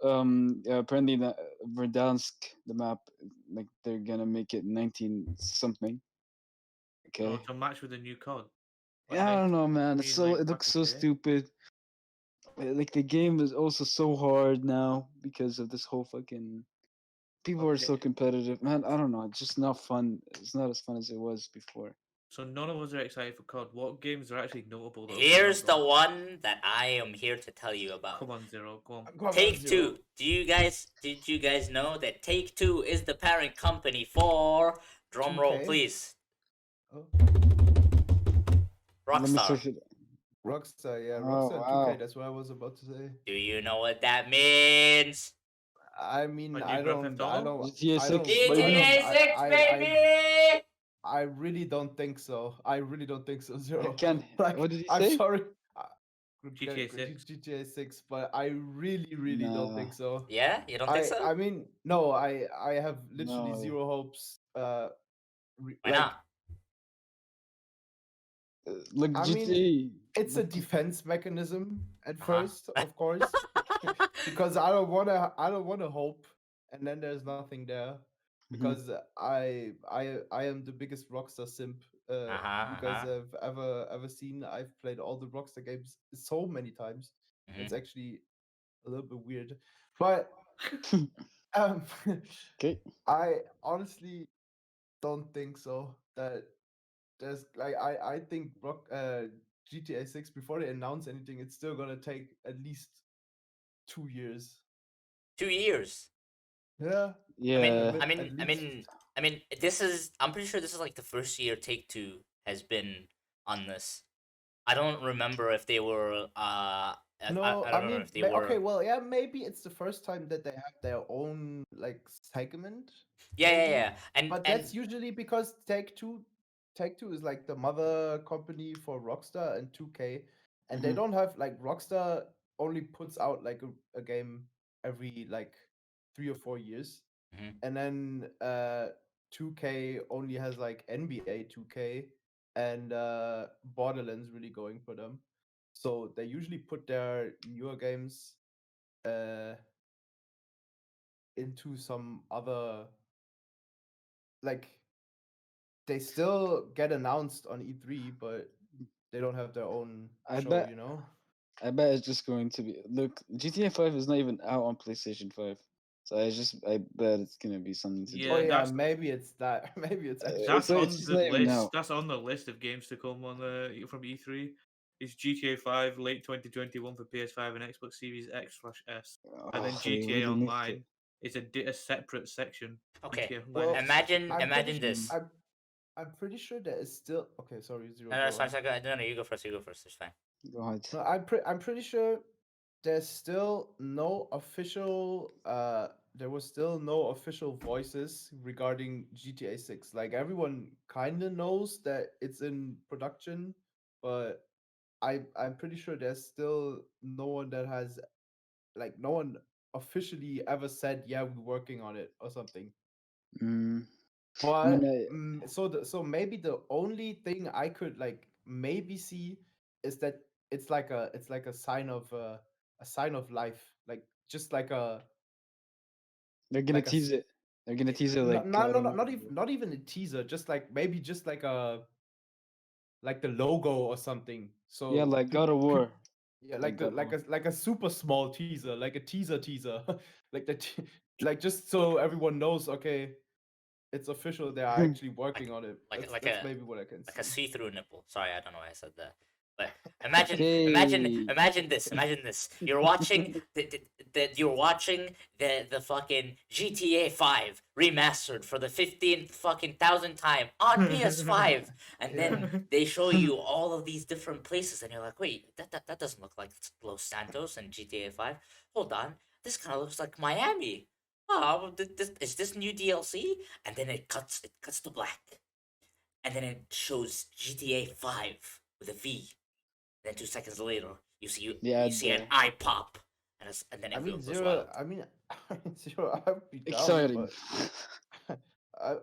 apparently the Verdansk, the map, like they're gonna make it 19 something. Oh, Okay. to match with the new code. Yeah, I don't know, man. It's so it looks so Okay. stupid. Like the game is also so hard now because of this whole fucking. People are so Okay. competitive, man. I don't know. It's just not fun. It's not as fun as it was before. So none of us are excited for COD. What games are actually notable though? Here's the one that I am here to tell you about. Come on, Zero. Go on. Come on, Take Zero. Two. Did you guys know that Take Two is the parent company for drumroll 2K? please? Oh. Let me Rockstar. search it. Rockstar, yeah, Oh, Rockstar wow. 2K. That's what I was about to say. Do you know what that means? I mean, What, I new Grand don't, Theft I Auto? don't, GTA I don't, 6, I baby. GTA don't, 6, baby! I really don't think so. I really don't think so, I Zero. can't. Like, What did he I'm say? sorry. GTA 6. GTA 6, but I really don't Nah. think so. Yeah, you don't think so? I mean, no, I have literally No. zero hopes. Why Like, not? Like I mean, GTA. it's a like, defense mechanism at Uh-huh. first, of course, because I don't wanna hope, and then there's nothing there. because I am the biggest Rockstar simp you guys have ever seen. I've played all the Rockstar games so many times. It's actually a little bit weird, but um, Okay. I honestly don't think so. That there's like I think GTA 6, before they announce anything, it's still gonna take at least 2 years. 2 years. Yeah, Yeah. at least. This is. I'm pretty sure this is like the first year Take Two has been on this. I don't remember if they were. No, I I don't remember mean, if they okay, were. well, yeah, maybe it's the first time that they have their own like segment, Yeah, yeah, maybe. yeah. And But that's usually because Take Two is like the mother company for Rockstar and 2K, and they Mhm. don't have like Rockstar only puts out like a game every like 3 or 4 years, Mhm. and then 2K only has like NBA 2K and Borderlands really going for them. So they usually put their newer games uh, into some other, like, they still get announced on E3, but they don't have their own I show, bet you know? I bet it's just going to be look. GTA 5 is not even out on PlayStation 5, so I bet it's gonna be something to do. Oh Yeah, yeah, that's maybe it's that. Maybe it's actually It's that's not, that. it's on just the not even list. out. That's on the list of games to come on the from E3. It's GTA 5 late 2021 for PS5 and Xbox Series X/S, and then Oh, they GTA really missed it. Online. It's a separate section. Okay. GTA Online is Well, a separate. I'm pretty Imagine sure. Mm. this. I'm pretty sure there is still. Okay, sorry, Zero. No, no, Go it's fine. on. It's fine. No, no, you go first. You go first. It's fine. Go ahead. No, I'm pretty sure there's still no official there was still no official voices regarding GTA 6. Like everyone kind of knows that it's in production, but I'm pretty sure there's still no one that has, like, no one officially ever said, yeah, we're working on it or something. Mm. I mean, But so maybe the only thing I could like maybe see is that it's like a sign of life, like just they're gonna like a tease it. They're gonna tease it no, like no, I no, don't know. not even a teaser, just like maybe just like the logo or something. Yeah, So like God of War. yeah, Like God of War. like a super small teaser, like a teaser, like like just so everyone knows, okay, it's official. They are actually Like, working on it. like, like That's a maybe what I can like a see. see-through nipple. Sorry, I don't know why I said that. But Okay. imagine this. Imagine this. You're watching you're watching the fucking GTA 5 remastered for the 15th fucking thousand time on PS5, and Yeah. then they show you all of these different places, and you're like, wait, that doesn't look like Los Santos and GTA 5. Hold on, this kind of looks like Miami. Oh, is this new DLC? And then it cuts to black, and then it shows GTA 5 with a V. Then 2 seconds later, The you ad see an there. eye pop, and then I mean, everyone goes Zero. wild. I mean, Zero. I would be down, Exciting. but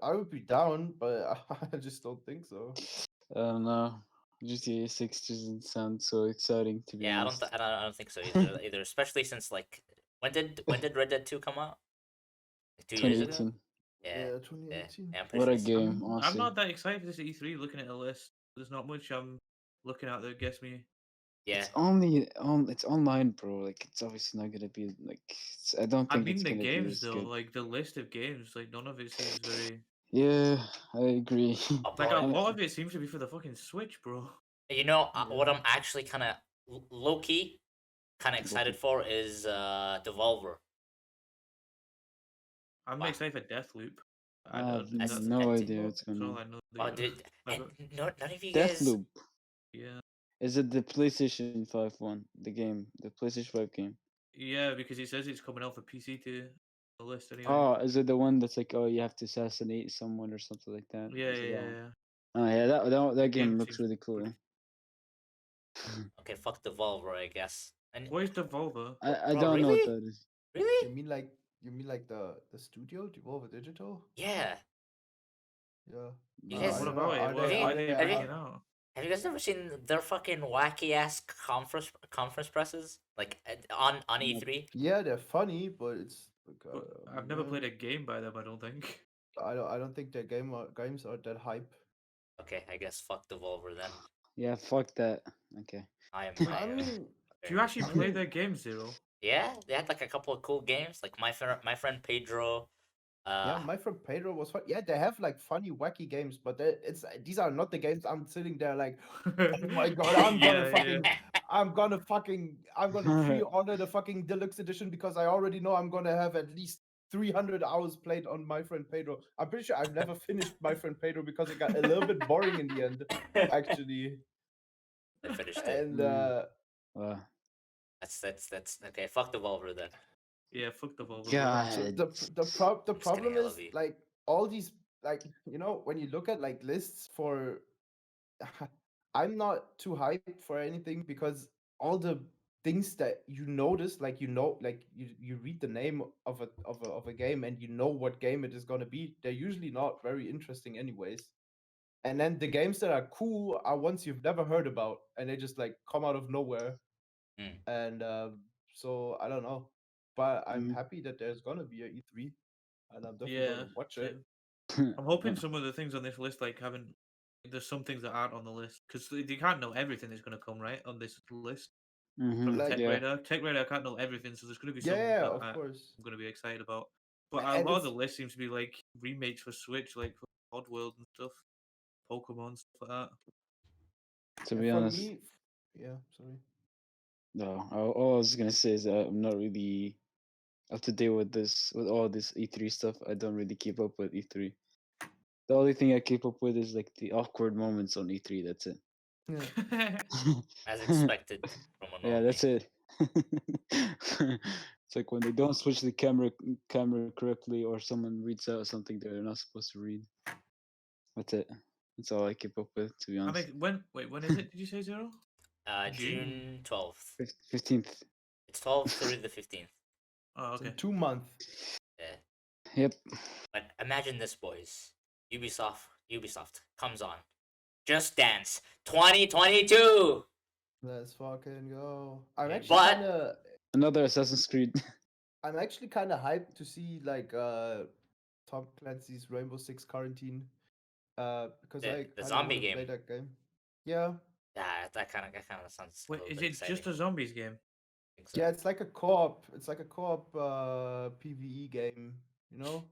I would be down, but I just don't think so. I don't know. GTA 6 doesn't sound so exciting, to be Yeah, honest. I don't think so either. Either, especially since like when did Red Dead 2 come out? Like 2 years ago. 2018. Yeah, Yeah, yeah, 2018. yeah. I'm pretty What sure a it's game, I'm honestly. not that excited for this E3. Looking at the list, there's not much I'm looking at that gets me. yeah. It's online, bro. Like it's obviously not gonna be like I don't I think mean it's the gonna be games as though, good. like the list of games, like none of it seems very. Yeah, I agree. Oh, Like a bro. I mean, lot of it seems to be for the fucking Switch, bro. You know what Yeah. I'm actually kind of low key kind of excited okay. for is Devolver. I'm Wow. excited for Deathloop. I have That's no idea what's That's going all on. I know. Oh, They dude, like, and none of you guys. Deathloop. yeah, Is it the PlayStation 5 one? The game, the PlayStation 5 game. yeah, because it says it's coming out for PC to the list anyway. Oh, is it the one that's like, oh, you have to assassinate someone or something like that? Yeah, Is it yeah, that yeah, one? yeah. Oh yeah, that game Game looks seems really pretty. cool. Okay, fuck Devolver, I guess. And What is Devolver? I bro, don't know what really, that is. You really, mean like the studio Devolver Digital? yeah. Yeah. You I What guys, don't know. about it? Are have they you are What are they they have you bringing out? have you guys never seen their fucking wacky ass conference presses like on Nope. E3? Yeah, they're funny, but it's like But I've never yeah. played a game by them. I don't think. I don't think their games are that hype. Okay, I guess fuck Devolver then. Yeah, fuck that. Okay. I am. I I am. mean, Do you actually I play mean, their game, Zero? Yeah, they had like a couple of cool games. Like my friend Pedro. yeah, my friend Pedro was fun. Yeah, they have like funny, wacky games, but it's these are not the games I'm sitting there like, oh my god, Yeah. I'm gonna pre-order the fucking deluxe edition because I already know I'm gonna have at least 300 hours played on my friend Pedro. I'm pretty sure I've never finished my friend Pedro because it got a little bit boring in the end, actually. I finished it. And Wow. That's okay. Fuck Devolver then. Yeah, fuck the Volvo. so God. the I'm just kidding, problem I love is you. like all these, like, when you look at like lists for I'm not too hyped for anything because all the things that you notice, like, like you read the name of a game and you know what game it is going to be, they're usually not very interesting anyways. And then the games that are cool are ones you've never heard about and they just like come out of nowhere. Mm. And so I don't know, but I'm Mm. happy that there's gonna be a E3 and I'm definitely Yeah, gonna watch it. same. I'm hoping some of the things on this list, like haven't. There's some things that aren't on the list because you can't know everything that's going to come right on this list from Like, Tech Yeah. Radar. Tech Radar can't know everything, so there's going to be some yeah, that of I'm course. going to be excited about. But a And lot of it's the list seems to be like remakes for Switch, like for Oddworld and stuff, Pokemon stuff like To and be for honest, me, yeah, sorry. no. All I was gonna say is that I'm not really up to date with all this E3 stuff. I don't really keep up with E3. The only thing I keep up with is like the awkward moments on E3. That's it. Yeah. that. As expected from a Yeah, normie. that's it. It's like when they don't switch the camera correctly, or someone reads out something they're not supposed to read. That's it. That's all I keep up with, to be I honest. mean, when is it? Did you say Zero? June? June 12th. 15th. It's 12th through the 15th. Oh, It's in okay. 2 months. Yeah. Yep. But imagine this, boys. Ubisoft comes on. Just Dance 2022. Let's fucking go. I'm Yeah, actually But kind of Another Assassin's Creed. I'm actually kind of hyped to see like Tom Clancy's Rainbow Six Quarantine because I the kind of zombie want to play game. that game. Yeah. Yeah, that kind of sounds a Wait, little is bit it exciting. just a zombies game? I think so. Yeah, it's like a co-op. It's like a co-op PvE game, you know?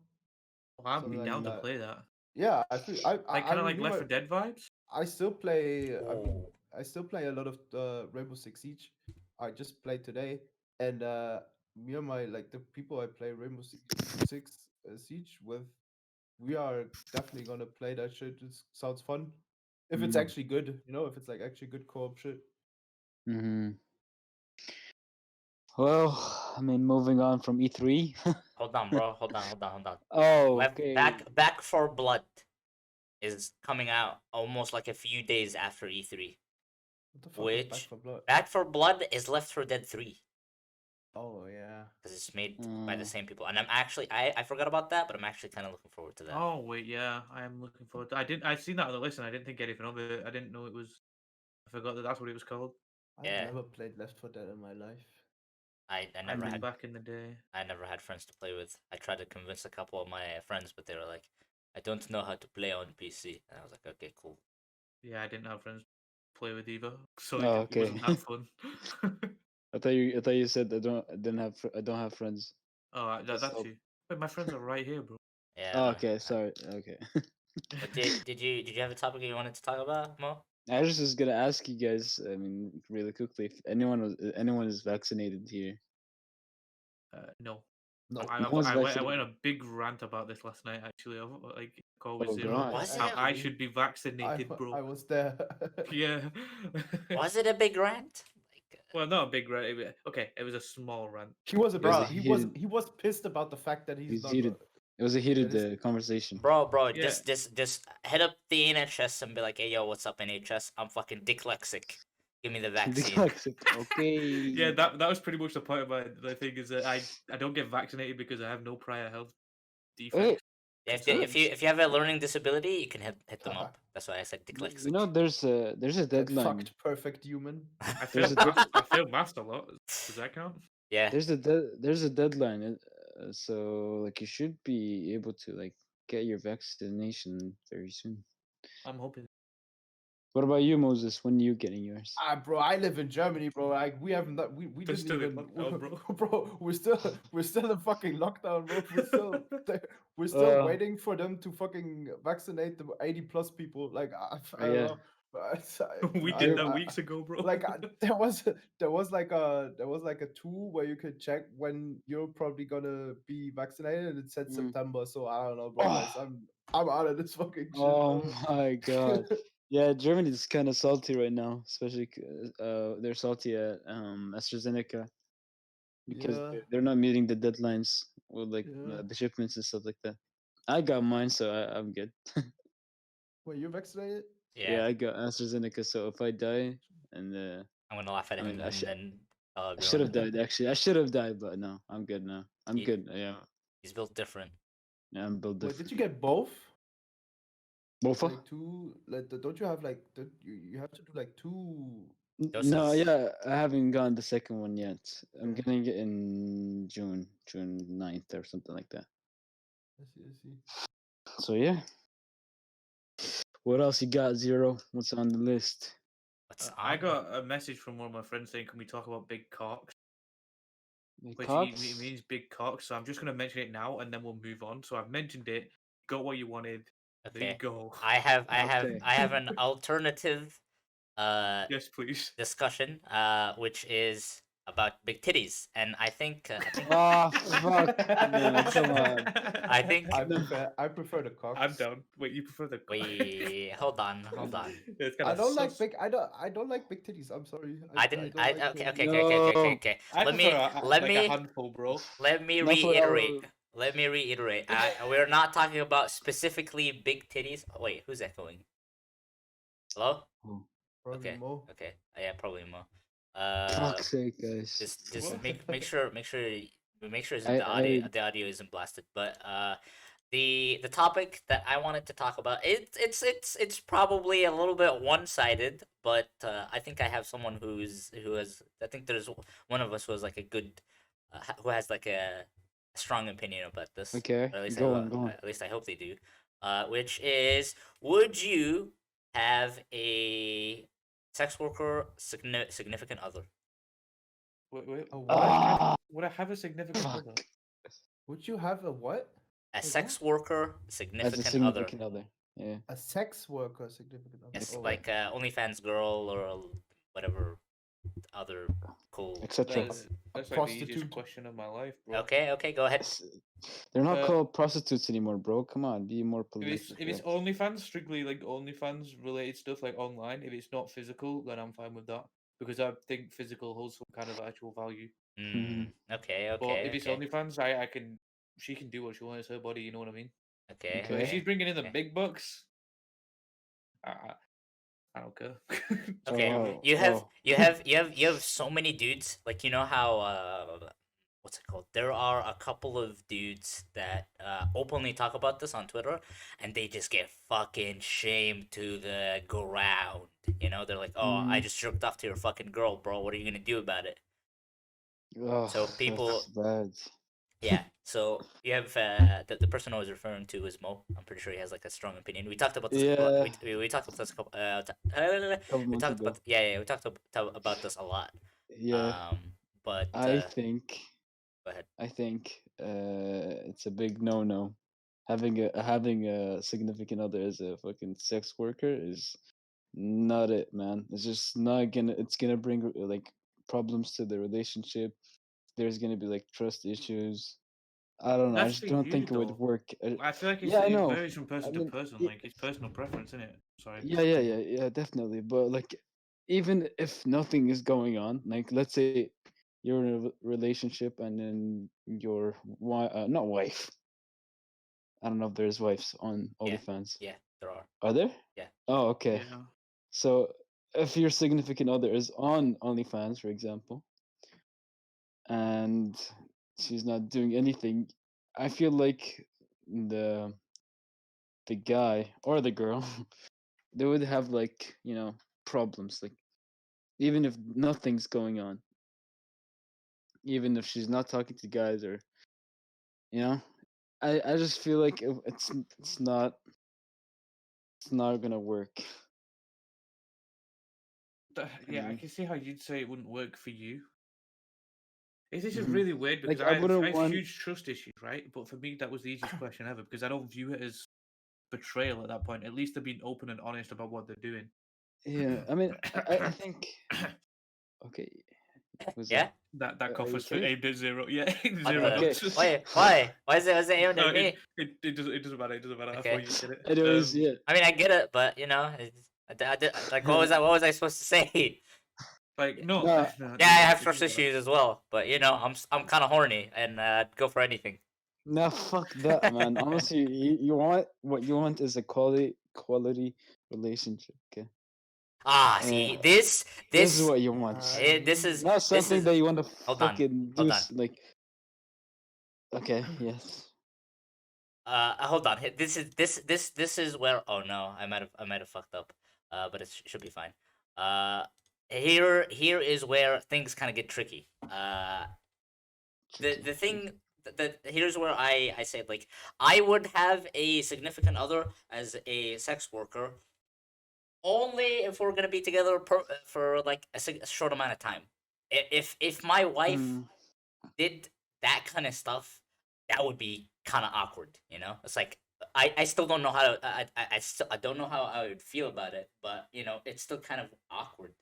Well, I'd Something be like down to that. play that. Yeah, I feel Like I kind of like Left 4 remember Dead vibes. I still play. I mean, Oh. I still play a lot of Rainbow Six Siege. I just played today, and me and my like the people I play Six Siege with, we are definitely gonna play that shit. It sounds fun. If it's Mm. actually good, if it's like actually good co-op shit. Hmm. Well, I mean, moving on from E3. Hold on, bro. Hold on. Oh, Left okay. Back for Blood is coming out almost like a few days after E3. What the fuck is Back Which for Blood? Back for Blood is Left 4 Dead 3 Oh yeah. because it's made by the Uh, same people. And I'm actually I forgot about that, but I'm actually kind of looking forward to that. Oh wait, yeah, I am looking forward to. I seen that on the list and I didn't think anything of it. I didn't know it was. I forgot that that's what it was called. I've Yeah. never played Left 4 Dead in my life. I I never did had back in the day. I never had friends to play with. I tried to convince a couple of my friends, but they were like, "I don't know how to play on PC." And I was like, "Okay, cool." Yeah, I didn't have friends to play with either, so Oh, it wasn't okay. that fun. I thought you said I don't have friends. That's So- you. Wait, my friends are right here, bro. Yeah. Oh, okay, sorry. Okay. But did you have a topic you wanted to talk about, Mo? I was just gonna ask you guys. I mean, really quickly, if anyone is vaccinated here. No. No. I, No I, one's I went on vaccinated. a big rant about this last night. Actually, like call with Oh, Zero. God. Was How it? I should be vaccinated, bro. I was there. Yeah. Was it a big rant? Like, Well, not a big rant. Okay, it was a small rant. He was It was a bro. heated. He was pissed about the fact that It he's was not. heated. It was a heated this- conversation. bro, Yeah. just hit up the NHS and be like, "Hey, yo, what's up, NHS? I'm fucking dyslexic. Give me the vaccine." Dyslexic. Okay. Yeah, that was pretty much the point of the thing is that I don't get vaccinated because I have no prior health Wait, defects. If you have a learning disability, you can hit them up. That's why I said dyslexic. you know, there's a that deadline. fucked perfect human. I There's failed a math. I failed math a lot. Does that count? Yeah. There's a deadline, so like you should be able to like get your vaccination very soon. I'm hoping. What about you, Moses? When are you getting yours? Bro, I live in Germany, bro. Like we haven't, we We're didn't still in even, lockdown, bro. bro. We're still in fucking lockdown, bro. We're still Uh, waiting for them to fucking vaccinate the 80+ people. Like I don't yeah. know. We I, did that I, weeks ago, bro. like there was like a tool where you could check when you're probably gonna be vaccinated, and it said Mm. September. So I don't know, bro, guys. Oh, I'm out of this fucking shit, oh bro. my God. Yeah, Germany's kind of salty right now, especially they're salty at AstraZeneca because Yeah, they're not meeting the deadlines with like yeah. the shipments and stuff like that. I got mine, so I'm good. Wait, you're vaccinated? Yeah, Yeah, I got AstraZeneca, so if I die, and I'm gonna laugh at I mean, him and then tell I should have everyone died actually. I should have died, but no, I'm good now. I'm he, good. Yeah, he's built different. yeah, I'm built Wait, did different. you get both? Bofa? Like two? Like don't you have like you have to do like two? No, Doses. yeah, I haven't gotten the second one yet. I'm Okay, getting it in June 9th or something like that. I see, I see. So yeah. What else you got, Zero? What's on the list? What's I on? got a message from one of my friends saying, "Can we talk about big cocks?" The Which he Cox? means big cocks. So I'm just gonna mention it now, and then we'll move on. So I've mentioned it. Got what you wanted. There you Okay. go. Okay. I have an alternative Yes, please. discussion which is about big titties, and Ah, fuck, man, come on. I think No. I prefer the I'm cocks. down. Wait, you prefer the cock? wait, hold on. It's kind of sus. I don't like big titties. I'm sorry. I I didn't don't I like. No. okay. I Let prefer me let like a me handful, bro. let me Not for reiterate. our. Let me reiterate. We're not talking about specifically big titties. Oh, wait, who's echoing? Hello? Probably Okay. more. Okay. Yeah, probably more. Fuck's sake, guys. Just What? make sure I I the audio isn't blasted. But the topic that I wanted to talk about, it's probably a little bit one sided, but I think I have someone who has, I think there's one of us who has like a good who has like a strong opinion about this. okay. Or Go on. at least I hope they do. Which is, would you have a sex worker significant other? Wait. A Would I what? have? Ah, Would I have a significant fuck. other? Would you have a what? A Wait, what? sex worker As a significant other. significant other. Yeah. A sex worker, significant other. Yes, Oh, like OnlyFans girl or whatever other cool Etc. things. That's a like the easiest prostitute. question of my life, bro. Okay, go ahead. S- They're not Uh, called prostitutes anymore, bro. Come on, be more if it's politically correct. OnlyFans, strictly like OnlyFans related stuff like online, if it's not physical, then I'm fine with that because I think physical holds some kind of actual value. Mhm. But if it's Okay, OnlyFans, I can she can do what she wants. It's her body, you know what I mean. But if Okay. she's bringing in the okay. big bucks, I, I I don't care. Just Okay, do it. you have so many dudes. Like, you know how what's it called? There are a couple of dudes that openly talk about this on Twitter, and they just get fucking shamed to the ground. You know, they're like, "Oh, I Mm. just jerked off to your fucking girl, bro. What are you gonna do about it?" Oh, So that's people, bad. yeah. So you have the person I was referring to is Mo. I'm pretty sure he has like a strong opinion. We talked about this. Yeah, We talked about this a couple. couple We months talked ago. about we talked about this a lot. Yeah, But I think go ahead. I think it's a big no. Having a significant other as a fucking sex worker is not it, man. It's just not gonna. It's gonna bring like problems to the relationship. There's gonna be like trust issues. I don't know. I That's just for don't you think it would though. work. I feel like Yeah, I it know. varies from I person to mean, person. Like it's personal preference, isn't it? Sorry. yeah, definitely. But like, even if nothing is going on, like let's say you're in a relationship and then your not wife. I don't know if there's wives on Yeah, OnlyFans. yeah, there are. Are there? Yeah. Oh, okay. Yeah. So if your significant other is on OnlyFans, for example, and she's not doing anything, I feel like the the guy or the girl they would have like problems, like even if nothing's going on, even if she's not talking to guys or you know I just feel like it's not gonna work. Yeah, I mean, can see how you'd say it wouldn't work for you. This is Mhm. really weird because Like, I wouldn't I have want. huge trust issues, right? But for me, that was the easiest question ever because I don't view it as betrayal at that point. At least they're being open and honest about what they're doing. Yeah, I mean, I think. Okay, was Yeah. That are cough you was okay? aimed at zero. Yeah, What zero the? Okay. nonsense. Why? Why is it aimed No, at me? it doesn't matter. It doesn't matter. I Okay. thought you get it. Anyways, yeah. I mean, I get it, but like, what was that? What was I supposed to say? Like no, No, no, Yeah, I have it trust doesn't matter. issues as well, but I'm kind of horny and I'd go for anything. no, fuck that, man. Honestly, you want what you want is a quality relationship. Okay, See, uh, this this is this what you want. this is Not this something is. that you want to Hold on, fucking hold do. on. Like, okay, yes. Hold on. This is where. Oh no, I might have fucked up. But it should be fine. Here is where things kind of get tricky. The Tricky. thing that here's where I say, like, I would have a significant other as a sex worker only if we're gonna be together for like a short amount of time. If my wife Mm, did that kind of stuff, that would be kind of awkward. It's like I still don't know how to I don't know how I would feel about it, but it's still kind of awkward.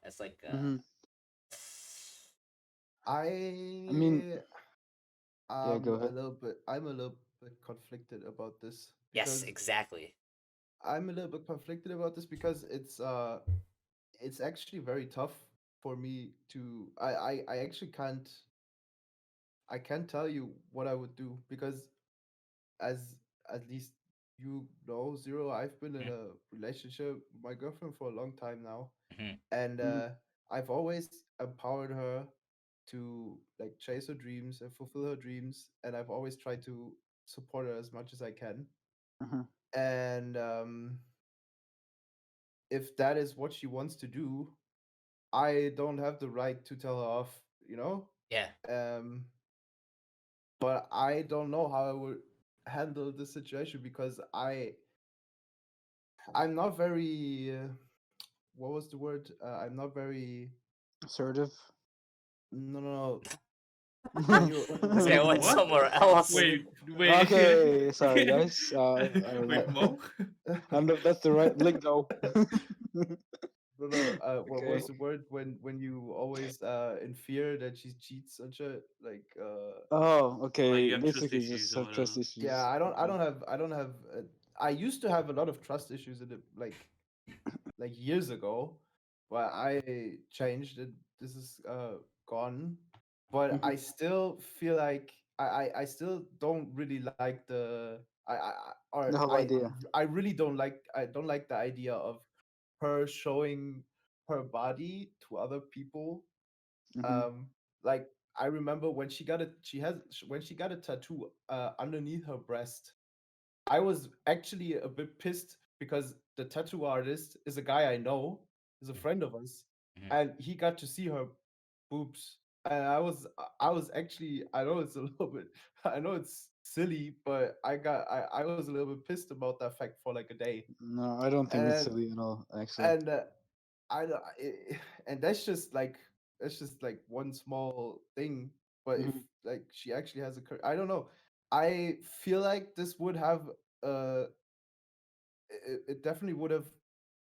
It's like mhm. I I mean, yeah. Go ahead. I'm a little bit conflicted about this yes, because exactly. I'm a little bit conflicted about this because it's actually very tough for me to I actually can't tell you what I would do because as at least you know, Zero, I've been in a relationship with my girlfriend for a long time now, Mm-hmm. and Mhm, I've always empowered her to like chase her dreams and fulfill her dreams, and I've always tried to support her as much as I can. mhm, And if that is what she wants to do, I don't have the right to tell her off, you know? Yeah. Um, but I don't know how I would handle the situation because I'm not very what was the word? I'm not very Assertive. no no no when you This when guy you went What? somewhere else. when you Wait. Okay, sorry guys. Wait, Mo. I don't know if that's the right lingo. no no what Okay. was the word when you always in fear that she cheats and shit like Oh, Like okay. you have trust Basically, issues just or have trust whatever. issues. yeah Okay. I don't have I used to have a lot of trust issues in the like years ago, but I changed it. This is gone, but Mhm. I still feel like I still don't really like the or The whole idea. I really I don't like the idea of her showing her body to other people. Hmm. Um, like I remember when when she got a tattoo underneath her breast. I was actually a bit pissed because the tattoo artist is a guy I know, is a friend of us, Mhm. and he got to see her boobs. And I was actually I know it's a little bit I know it's silly, but I was a little bit pissed about that fact for like a day. No, I don't think it's And silly at all. Actually. and and that's just like one small thing. But if Hmm. like she actually has I don't know. I feel like this would have uh it definitely would have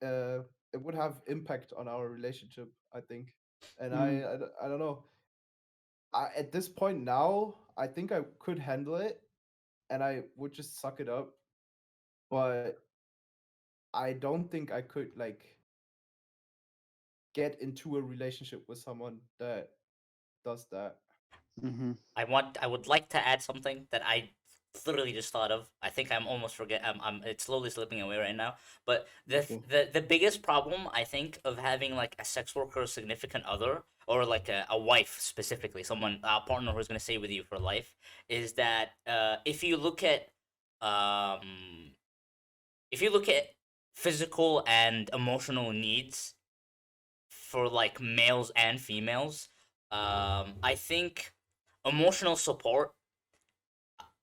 uh it would have impact on our relationship, I think. And Hmm. I don't know. At this point now, I think I could handle it and I would just suck it up. But I don't think I could like get into a relationship with someone that does that. Hmm. I would like to add something that I literally just thought of. I think I'm almost forget. It's slowly slipping away right now. But Okay. the biggest problem I think of having like a sex worker or significant other or like a wife specifically, someone a partner who's gonna stay with you for life, is that um if you look at physical and emotional needs for like males and females, I think emotional support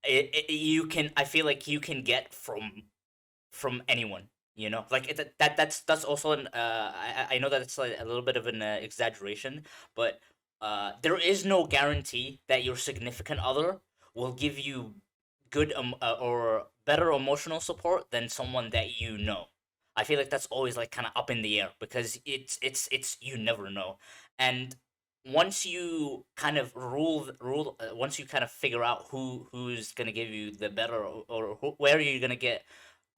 you can, I feel like you can get from anyone, you know, like that's also an I know that it's like a little bit of an exaggeration, but there is no guarantee that your significant other will give you good or better emotional support than someone that you know. I feel like that's always like kind of up in the air because it's you never know. And once you kind of once you kind of figure out who's gonna give you the better, or where you're gonna get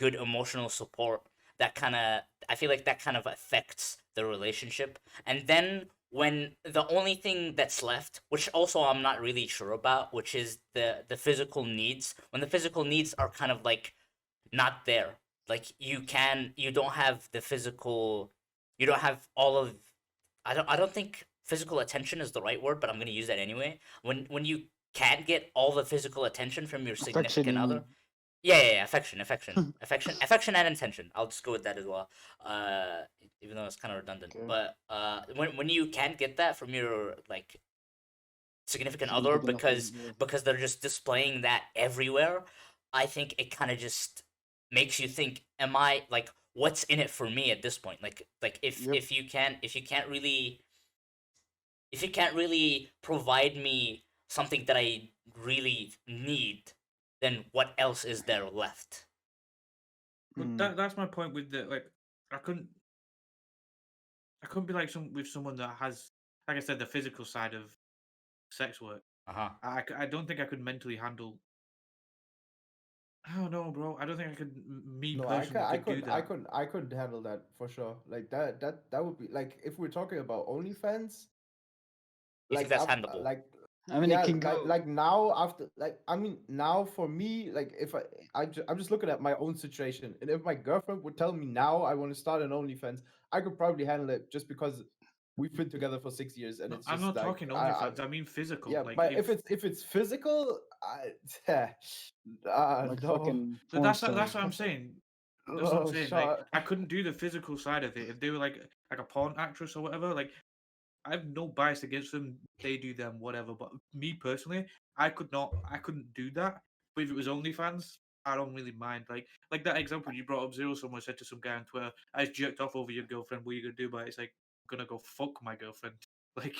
good emotional support, that kind of, I feel like that kind of affects the relationship. And then when the only thing that's left, which also I'm not really sure about, which is the physical needs, when the physical needs are kind of like not there, like you don't have the physical, you don't have all of, I don't think physical attention is the right word, but I'm going to use that anyway. When you can't get all the physical attention from your Affection, significant you other. mean? Yeah, affection and intention. I'll just go with that as well. Even though it's kind of redundant, Okay. but when you can't get that from your like significant other Significant other, because yeah. they're just displaying that everywhere, I think it kind of just makes you think, am I like, what's in it for me at this point? Like Yep. if you can't really, if you can't really provide me something that I really need, then what else is there left? But Mm. that's my point with the like. I couldn't I couldn't be like with someone that has, like I said, the physical side of sex work. Uh-huh. I don't think I could mentally handle. I don't know, bro. I don't think I could. Me No, personally could do that. I couldn't handle that for sure. Like that would be like if we're talking about OnlyFans, You think like that's after handleable? like I mean, it yeah, can go. like now after like I mean now for me like if I'm just looking at my own situation, and if my girlfriend would tell me now I want to start an OnlyFans, I could probably handle it just because we've been together for 6 years, and No, it's I'm just not like talking OnlyFans. I mean physical. yeah, Like but if if it's physical, Like no, fucking But porn that's stars. what I'm saying. That's what I'm no saying. Like shot. I couldn't do the physical side of it. If they were like a porn actress or whatever, like I have no bias against them. They do them, whatever. But me personally, I could not. I couldn't do that. But if it was OnlyFans, I don't really mind. Like that example you brought up. Zero. Someone said to some guy on Twitter, "I just jerked off over your girlfriend. What are you gonna do?" But it's like, I'm gonna go fuck my girlfriend. Like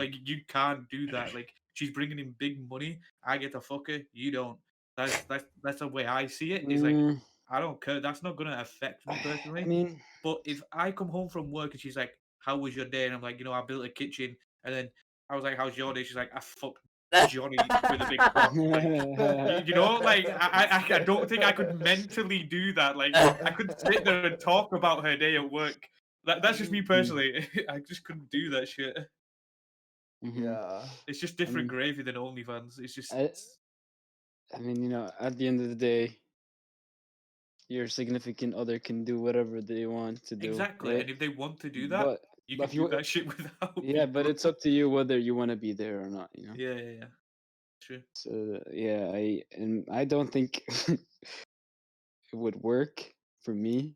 like you can't do that. Like she's bringing in big money. I get to fuck her. You don't. That's the way I see it. Is like Mm, I don't care. That's not gonna affect me I personally. mean, But if I come home from work and she's like, "How was your day?" and I'm like, I built a kitchen, and then I was like, "How's your day?" She's like, "I fucked Johnny with a big cock." Like, like I don't think I could mentally do that. Like, I could sit there and talk about her day at work. That's just me personally. I just couldn't do that shit. mhm. Yeah. It's just I different mean, gravy than OnlyFans. It's just I, I mean, at the end of the day, your significant other can do whatever they want to do, exactly. right? And if they want to do that, But you but can if do you, that shit without yeah, me, but bro. it's up to you whether you want to be there or not. Yeah. True. So yeah, I don't think it would work for me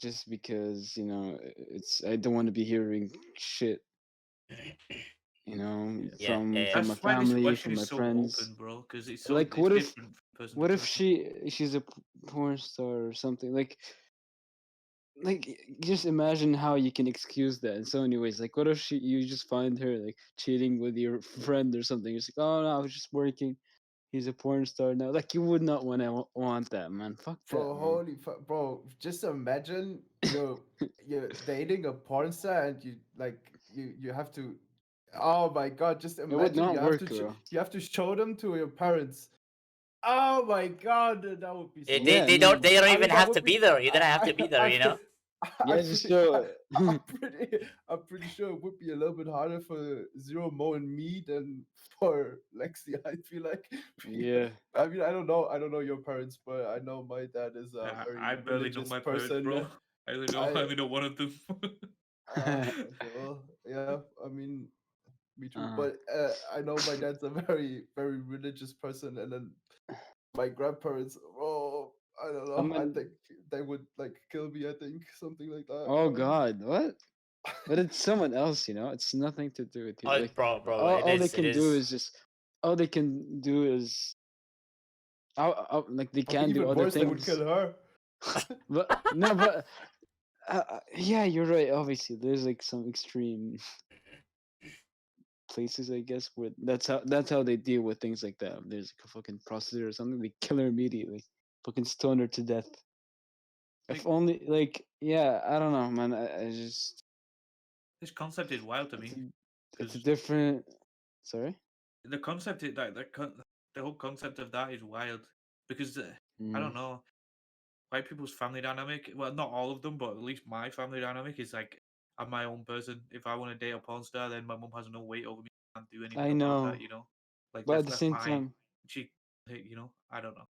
just because it's I don't want to be hearing shit Yeah. Yeah, yeah, yeah. from my That's why this family, question from my is so friends. open, bro, because Like it's different from person to what if person. she's a porn star or something, like just imagine how you can excuse that in so many ways. Like what if you just find her like cheating with your friend or something. It's like, oh no, I was just working, he's a porn star now. Like you would not want that, man. Fuck that, Bro, man. holy fuck, bro! Just imagine you're dating a porn star, and you have to. Oh my god! Just It would imagine not work, bro. you have to show them to your parents. Oh my god, that would be so Yeah, I crazy. mean, They don't I mean, even that have would to be. be there. You don't have to be there. I You know. yeah, just show. I'm pretty sure it would be a little bit harder for Zero, Mo, and me than for Lexi. I feel like. Yeah. I mean, I don't know your parents, but I know my dad is a very I barely know religious my parents, person. bro. I I only know one of them. so yeah, I mean, me too. uh, But I know my dad's a very very religious person, and then my grandparents. Oh, I don't I know. I mean, think they would like kill me. I think something like that. oh God, what? But it's someone else, it's nothing to do with you. Oh, Like bro, all, it all they is. It can do is. is just all they can do is, like they Or can do even other worse, they would things. kill her. But no, but yeah, you're right. Obviously, there's like some extreme places, I guess, where that's how they deal with things like that. If there's like a fucking prostitute or something, they kill her immediately, fucking stone her to death. If Like, only, like, yeah, I don't know, man. I just this concept is wild to it's me a, it's a because different. Sorry. the concept is like the whole concept of that is wild because I Mm, don't know, white people's family dynamic. Well, not all of them, but at least my family dynamic is like I'm my own person. If I want to date a porn star, then my mum has no weight over me. I can't do anything I about know, that. You know, like but at the that's same my time, she. You know, I don't know.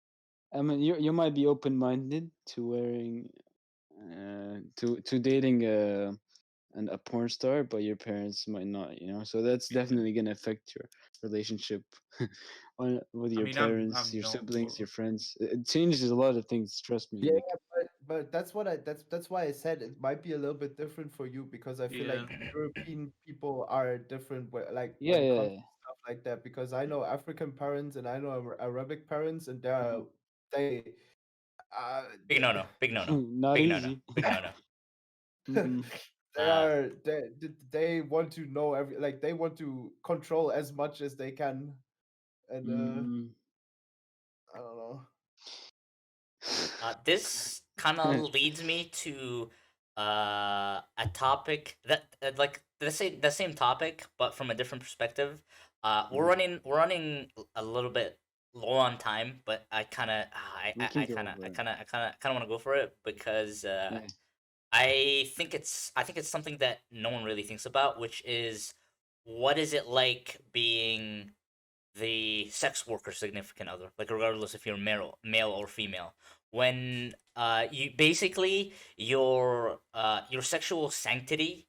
I mean, you might be open minded to wearing, to dating a porn star, but your parents might not, So that's Yeah. definitely gonna affect your relationship with I your mean, parents, I'm your not, siblings, but your friends. It changes a lot of things. Trust me. Yeah, Like, but that's why I said it might be a little bit different for you because I feel yeah. like European people are different like yeah, when it comes yeah, to stuff like that because I know African parents and I know Arabic parents and yeah. they uh Big no no. Big no no. Not Big no no. easy. Big no no. Mm-mm. they Uh, are they want to know like they want to control as much as they can and Mm. I don't know. this kind of leads me to a topic that like the same topic but from a different perspective. We're Mhm. running a little bit low on time, but I kind of We can go over it. I kind of want to go for it because Yeah. I think it's something that no one really thinks about, which is what is it like being the sex worker significant other, like regardless if you're male or female. When you basically your sexual sanctity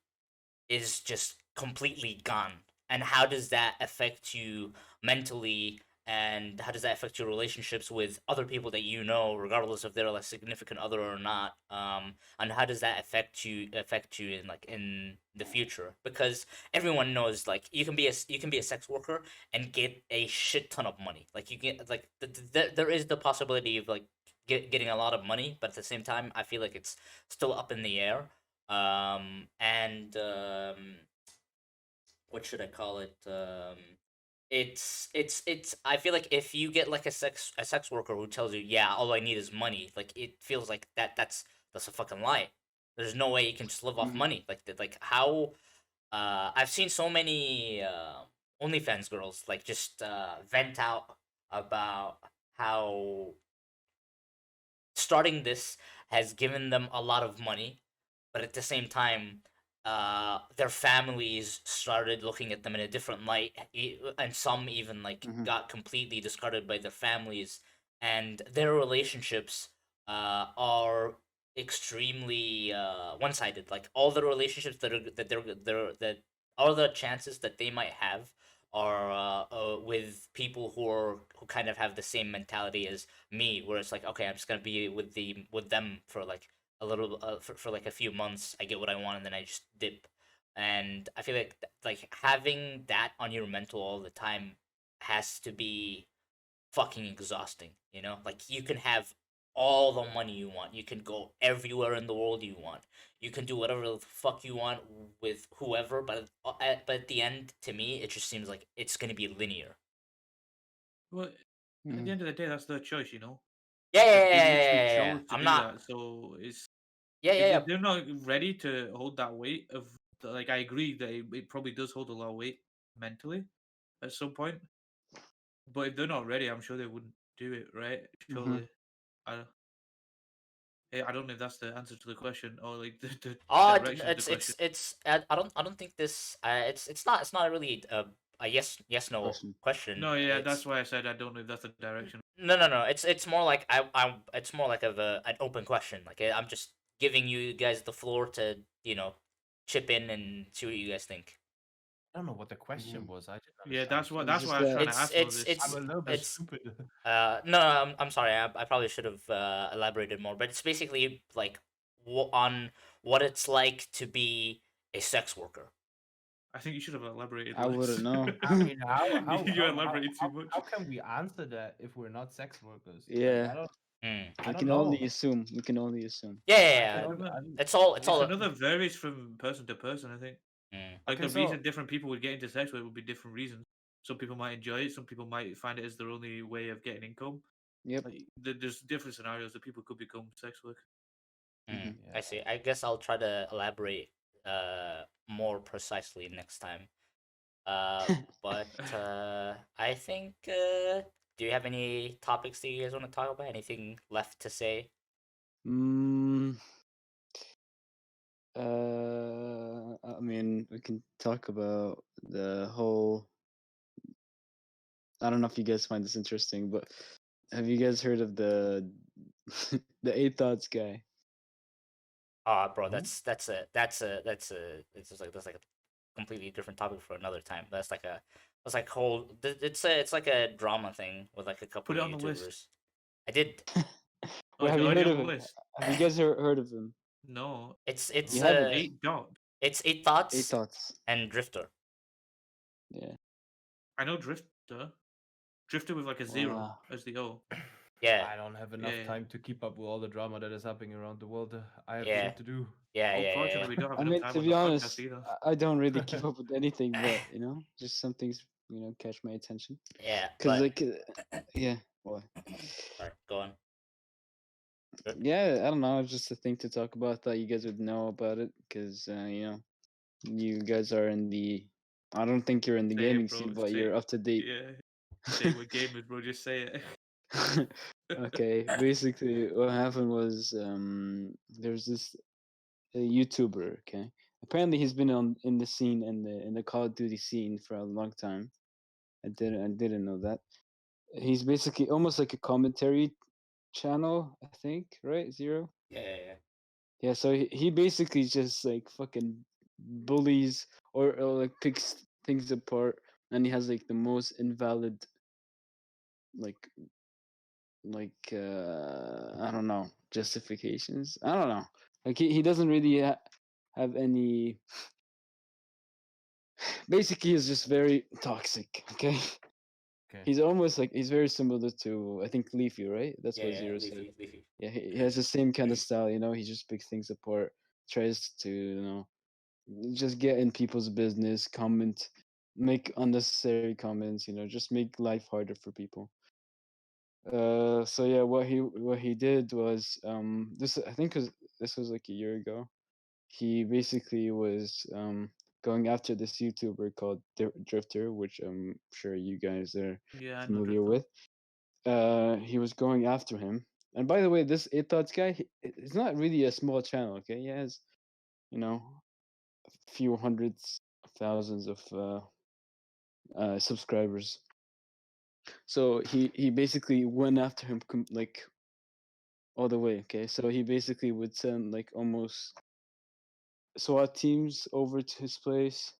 is just completely gone. And how does that affect you mentally? And how does that affect your relationships with other people that you know, regardless if they're like significant other or not? And how does that affect you in like in the future? Because everyone knows like you can be a sex worker and get a shit ton of money. Like you get like there is the possibility of like getting a lot of money, but at the same time, I feel like it's still up in the air. And what should I call it? It's I feel like if you get like a sex worker who tells you, yeah, all I need is money, like it feels like that's a fucking lie. There's no way you can just live off Mhm. money. Like how I've seen so many OnlyFans girls like just vent out about how starting this has given them a lot of money, but at the same time, their families started looking at them in a different light, and some even like Mhm. got completely discarded by their families, and their relationships are extremely one-sided. Like all the relationships that all the chances that they might have are with people who kind of have the same mentality as me, where it's like, okay, I'm just gonna be with them for like a little for like a few months. I get what I want, and then I just dip. And I feel like like having that on your mental all the time has to be fucking exhausting. Like you can have all the money you want. You can go everywhere in the world you want. You can do whatever the fuck you want with whoever. But at the end, to me, it just seems like it's gonna be linear. Well, at the Mhm. end of the day, that's their choice. You know, Yeah, yeah, like yeah, they yeah, yeah, literally yeah, yeah. chose to I'm do not. that. So it's Yeah, yeah, if yeah. they're not ready to hold that weight of like I agree that it probably does hold a lot of weight mentally at some point. But if they're not ready, I'm sure they wouldn't do it, right? Mhm. Surely. I I don't know if that's the answer to the question or like the direction of the question. It's. I don't think this. It's not really a yes no Question. question. No, yeah, It's that's why I said I don't know if that's the direction. no, no, no. It's more like it's more like of an open question. Like I'm just giving you guys the floor to chip in and see what you guys think. I don't know what the question Mhm. was. I didn't Yeah, understand. It's that's just why I was that. trying to It's ask about it's this. I'm it's a little bit it's stupid. no, I'm sorry. I probably should have elaborated more, but it's basically like on what it's like to be a sex worker. I think you should have elaborated I less. wouldn't know. I mean, how You elaborated too much. how can we answer that if we're not sex workers? Like, Yeah, I we don't can only know. assume. We can only assume. Yeah, I yeah, can yeah. only, Another- I'm, It's all. It's It's all. another varies from person to person. I think. Mm. Like Okay, the so- reason different people would get into sex work would be different reasons. Some people might enjoy it. Some people might find it as their only way of getting income. Yep. Like, there's different scenarios that people could become sex work. Mm, Mhm. I see. I guess I'll try to elaborate more precisely next time. But I think do you have any topics that you guys want to talk about? Anything left to say? Mm, I mean, we can talk about the whole. I don't know if you guys find this interesting, but have you guys heard of the the eight thoughts guy? Bro, Who? that's like a completely different topic for another time. That's like whole. It's like a drama thing with like a couple Put it of on the YouTubers. list. I did. Oh, Well, it's have you already heard on of the him? list. Have you guys heard of him? No, It's You haven't? 8 dot. it's eight Eight thoughts thoughts. and Drifter. Yeah. I know Drifter. Drifter with like a zero Wow. as the O. Yeah, I don't have enough Yeah. time to keep up with all the drama that is happening around the world. I have Yeah. shit to do. yeah. Unfortunately, we don't have I enough mean, time to on be the honest, podcast either. I don't really keep up with anything, but just some things catch my attention. Yeah, Cause but like, yeah, what? sorry, go on. Yeah, I don't know. It's just a thing to talk about. I thought you guys would know about it, cause you guys are in the. I don't think you're in the Say it, gaming bro. scene, but Say you're it. up to date. Yeah. Say we're gamers, bro. Just say it. Okay, basically, what happened was there's this YouTuber. Okay, apparently he's been in the scene in the Call of Duty scene for a long time. I didn't know that. He's basically almost like a commentary channel, I think, right? Zero. Yeah. Yeah, so he basically just like fucking bullies or like picks things apart, and he has like the most invalid like I don't know, justifications. I don't know. Like he doesn't really have any. Basically, he's just very toxic. Okay, Okay. he's almost like he's very similar to I think Leafy, right? That's what Yeah, Zero said. Leafy. Yeah, he has the same kind of style. He just picks things apart, tries to just get in people's business, comment, make unnecessary comments. Just make life harder for people. So yeah, what he did was this I think this was like a year ago. He basically was going after this YouTuber called Drifter, which I'm sure you guys are Yeah, I know familiar Drifter. with. He was going after him. And by the way, this Eight Thoughts guy, it's not really a small channel. Okay, he has a few hundreds of thousands of subscribers. So he basically went after him like all the way. Okay, so he basically would send like almost SWAT teams over to his place.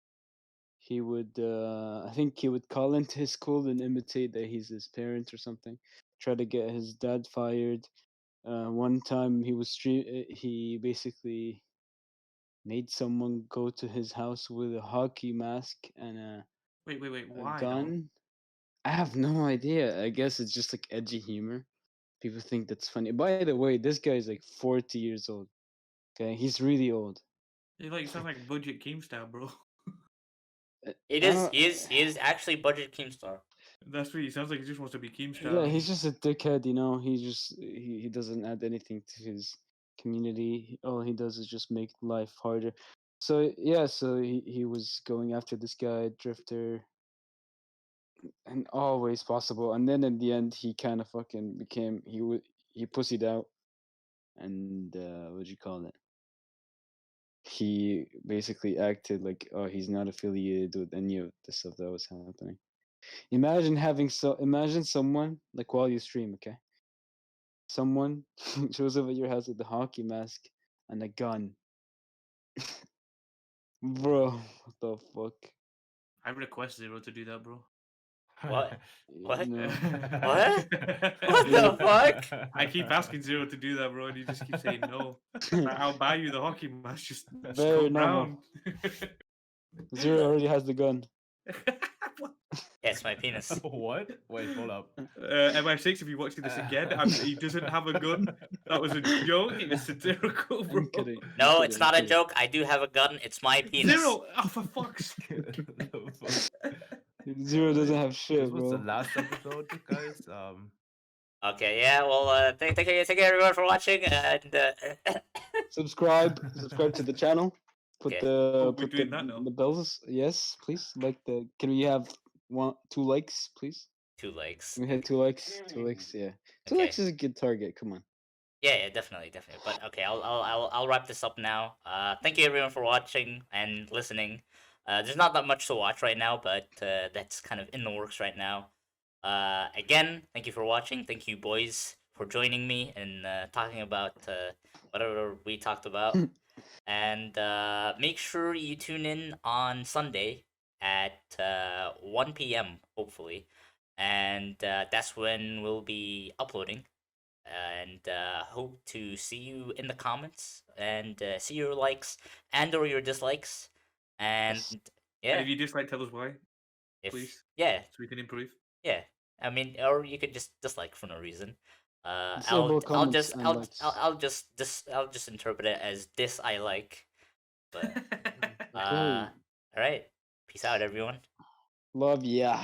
He would, I think he would call into his school and imitate that he's his parent or something. Try to get his dad fired. One time he basically made someone go to his house with a hockey mask and Wait. a Why though? gun. I have no idea. I guess it's just like edgy humor. People think that's funny. By the way, this guy is like 40 years old. Okay, he's really old. You sound like budget Keemstar, bro. It I is. don't. He is actually budget Keemstar. That's what he sounds like. He just wants to be Yeah, Keemstar. he's just a dickhead. He doesn't add anything to his community. All he does is just make life harder. So yeah, so he was going after this guy Drifter, and always possible. And then in the end, he kind of fucking became he pussied out, and what do you call it? He basically acted like, oh, he's not affiliated with any of the stuff that was happening. Imagine someone like while you stream, okay? Someone shows up at your house with a hockey mask and a gun. Bro, what the fuck? I request Zero to do that, bro. What? What? No. What? What the fuck? I keep asking Zero to do that, bro, and he just keeps saying no. I'll buy you the hockey mask. Just Very come normal. round. Zero already has the gun. Yeah, it's my penis. What? Wait, hold up. MI6, if you're watching this again, he doesn't have a gun. That was a joke. It was satirical, bro. I'm kidding. I'm No, kidding, it's I'm not a kidding. joke. I do have a gun. It's my penis. Zero. Oh, for fuck's sake. The fuck? Zero doesn't have This shit, was the bro. last episode, guys. Okay, yeah. Well, thank you everyone for watching, and Subscribe to the channel. Put Okay. the Oh, we're put doing that now. the bells. Yes, please. Like the. Can we have 2 likes, please? 2 likes. Can we hit 2 likes? 2 likes, yeah. 2 Okay. likes is a good target. Come on. Yeah, definitely. But okay, I'll wrap this up now. Thank you everyone for watching and listening. There's not that much to watch right now, but that's kind of in the works right now. Again, thank you for watching. Thank you, boys, for joining me and talking about whatever we talked about. And make sure you tune in on Sunday at 1 p.m. hopefully, and that's when we'll be uploading. And hope to see you in the comments and see your likes and or your dislikes. And Yes. And yeah, if you dislike, tell us why, if please, yeah, so we can improve. yeah. I mean, or you could just dislike for no reason. Disable comments and likes. I'll just interpret it as this I like. But Okay. all right, peace out, everyone. Love ya.